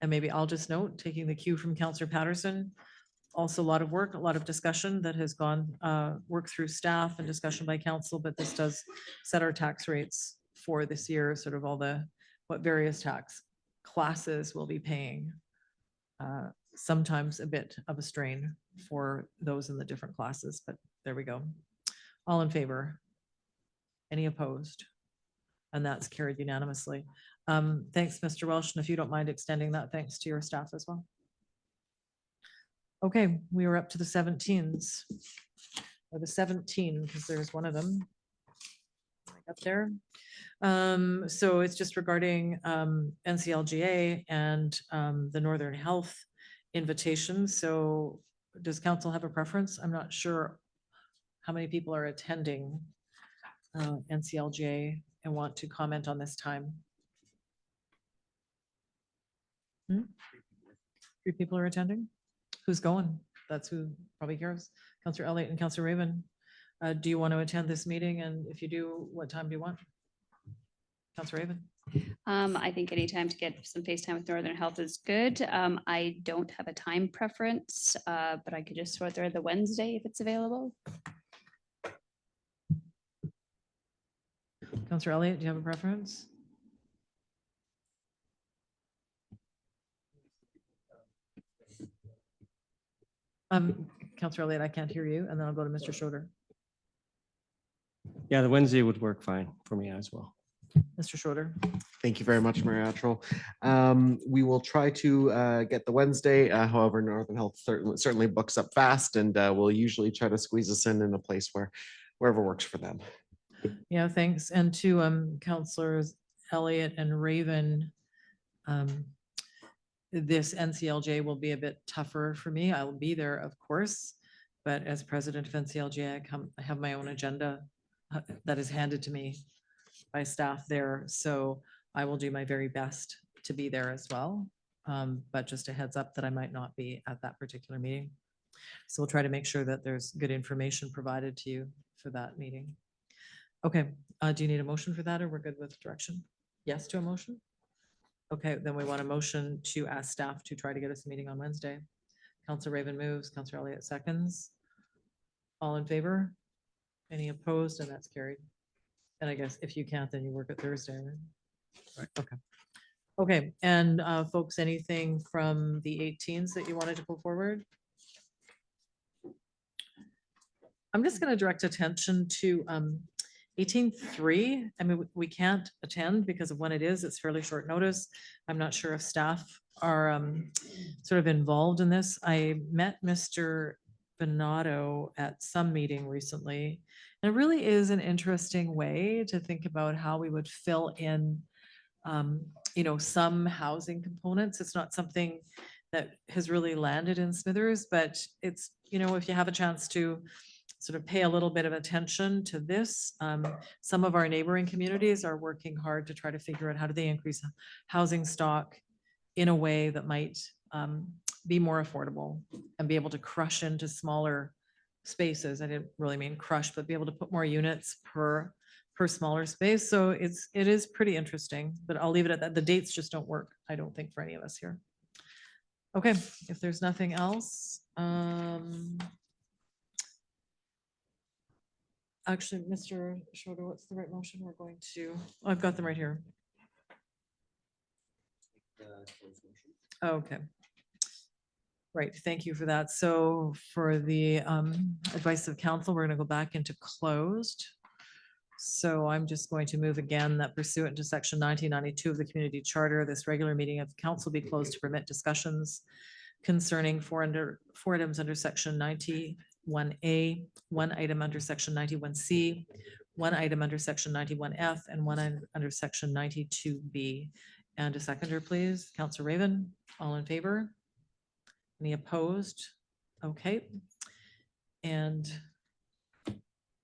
And maybe I'll just note, taking the cue from Counselor Patterson, also a lot of work, a lot of discussion that has gone, work through staff and discussion by council, but this does set our tax rates for this year, sort of all the, what various tax classes will be paying. Sometimes a bit of a strain for those in the different classes, but there we go. All in favor? Any opposed? And that's carried unanimously. Thanks, Mr. Welsh. And if you don't mind extending that, thanks to your staff as well. Okay, we are up to the 17s. Or the 17, because there's one of them up there. So it's just regarding NCLGA and the Northern Health invitation. So does council have a preference? I'm not sure how many people are attending NCLGA and want to comment on this time. 3 people are attending? Who's going? That's who probably cares. Councillor Elliott and Councillor Raven. Do you want to attend this meeting? And if you do, what time do you want? Councillor Raven. I think any time to get some face time with Northern Health is good. I don't have a time preference, but I could just throw it there the Wednesday if it's available. Councillor Elliott, do you have a preference? Councillor Elliott, I can't hear you, and then I'll go to Mr. Schroeder. Yeah, the Wednesday would work fine for me as well. Mr. Schroeder. Thank you very much, Mayor Attrell. We will try to get the Wednesday. However, Northern Health certainly books up fast, and we'll usually try to squeeze us in a place wherever works for them. Yeah, thanks. And to Councillors Elliott and Raven, this NCLJ will be a bit tougher for me. I will be there, of course, but as president of NCLJ, I have my own agenda that is handed to me by staff there. So I will do my very best to be there as well. But just a heads up that I might not be at that particular meeting. So we'll try to make sure that there's good information provided to you for that meeting. Okay, do you need a motion for that, or we're good with direction? Yes to a motion? Okay, then we want a motion to ask staff to try to get us a meeting on Wednesday. Councillor Raven moves, Councillor Elliott seconds. All in favor? Any opposed? And that's carried. And I guess if you can't, then you work at Thursday, right? Okay. Okay, and folks, anything from the 18s that you wanted to pull forward? I'm just going to direct attention to 18.3. I mean, we can't attend because of when it is. It's fairly short notice. I'm not sure if staff are sort of involved in this. I met Mr. Bonato at some meeting recently. And it really is an interesting way to think about how we would fill in, you know, some housing components. It's not something that has really landed in Smithers, but it's, you know, if you have a chance to sort of pay a little bit of attention to this, some of our neighboring communities are working hard to try to figure out how do they increase housing stock in a way that might be more affordable and be able to crush into smaller spaces. I didn't really mean crush, but be able to put more units per smaller space. So it is pretty interesting, but I'll leave it at that. The dates just don't work, I don't think, for any of us here. Okay, if there's nothing else, actually, Mr. Schroeder, what's the right motion? We're going to, oh, I've got them right here. Okay. Right, thank you for that. So for the advice of council, we're going to go back into closed. So I'm just going to move again that pursuant to section 1992 of the community charter, this regular meeting of the council be closed to permit discussions concerning four items under section 91A, one item under section 91C, one item under section 91F, and one under section 92B. And a seconder, please. Councillor Raven, all in favor? Any opposed? Okay. And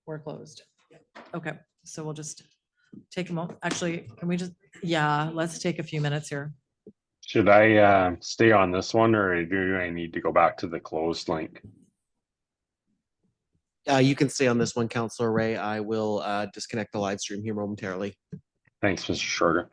we're closed. Okay, so we'll just take a moment. Actually, can we just, yeah, let's take a few minutes here. Should I stay on this one or do I need to go back to the closed link? You can stay on this one, Councillor Ray. I will disconnect the live stream here momentarily. Thanks, Mr. Shorter.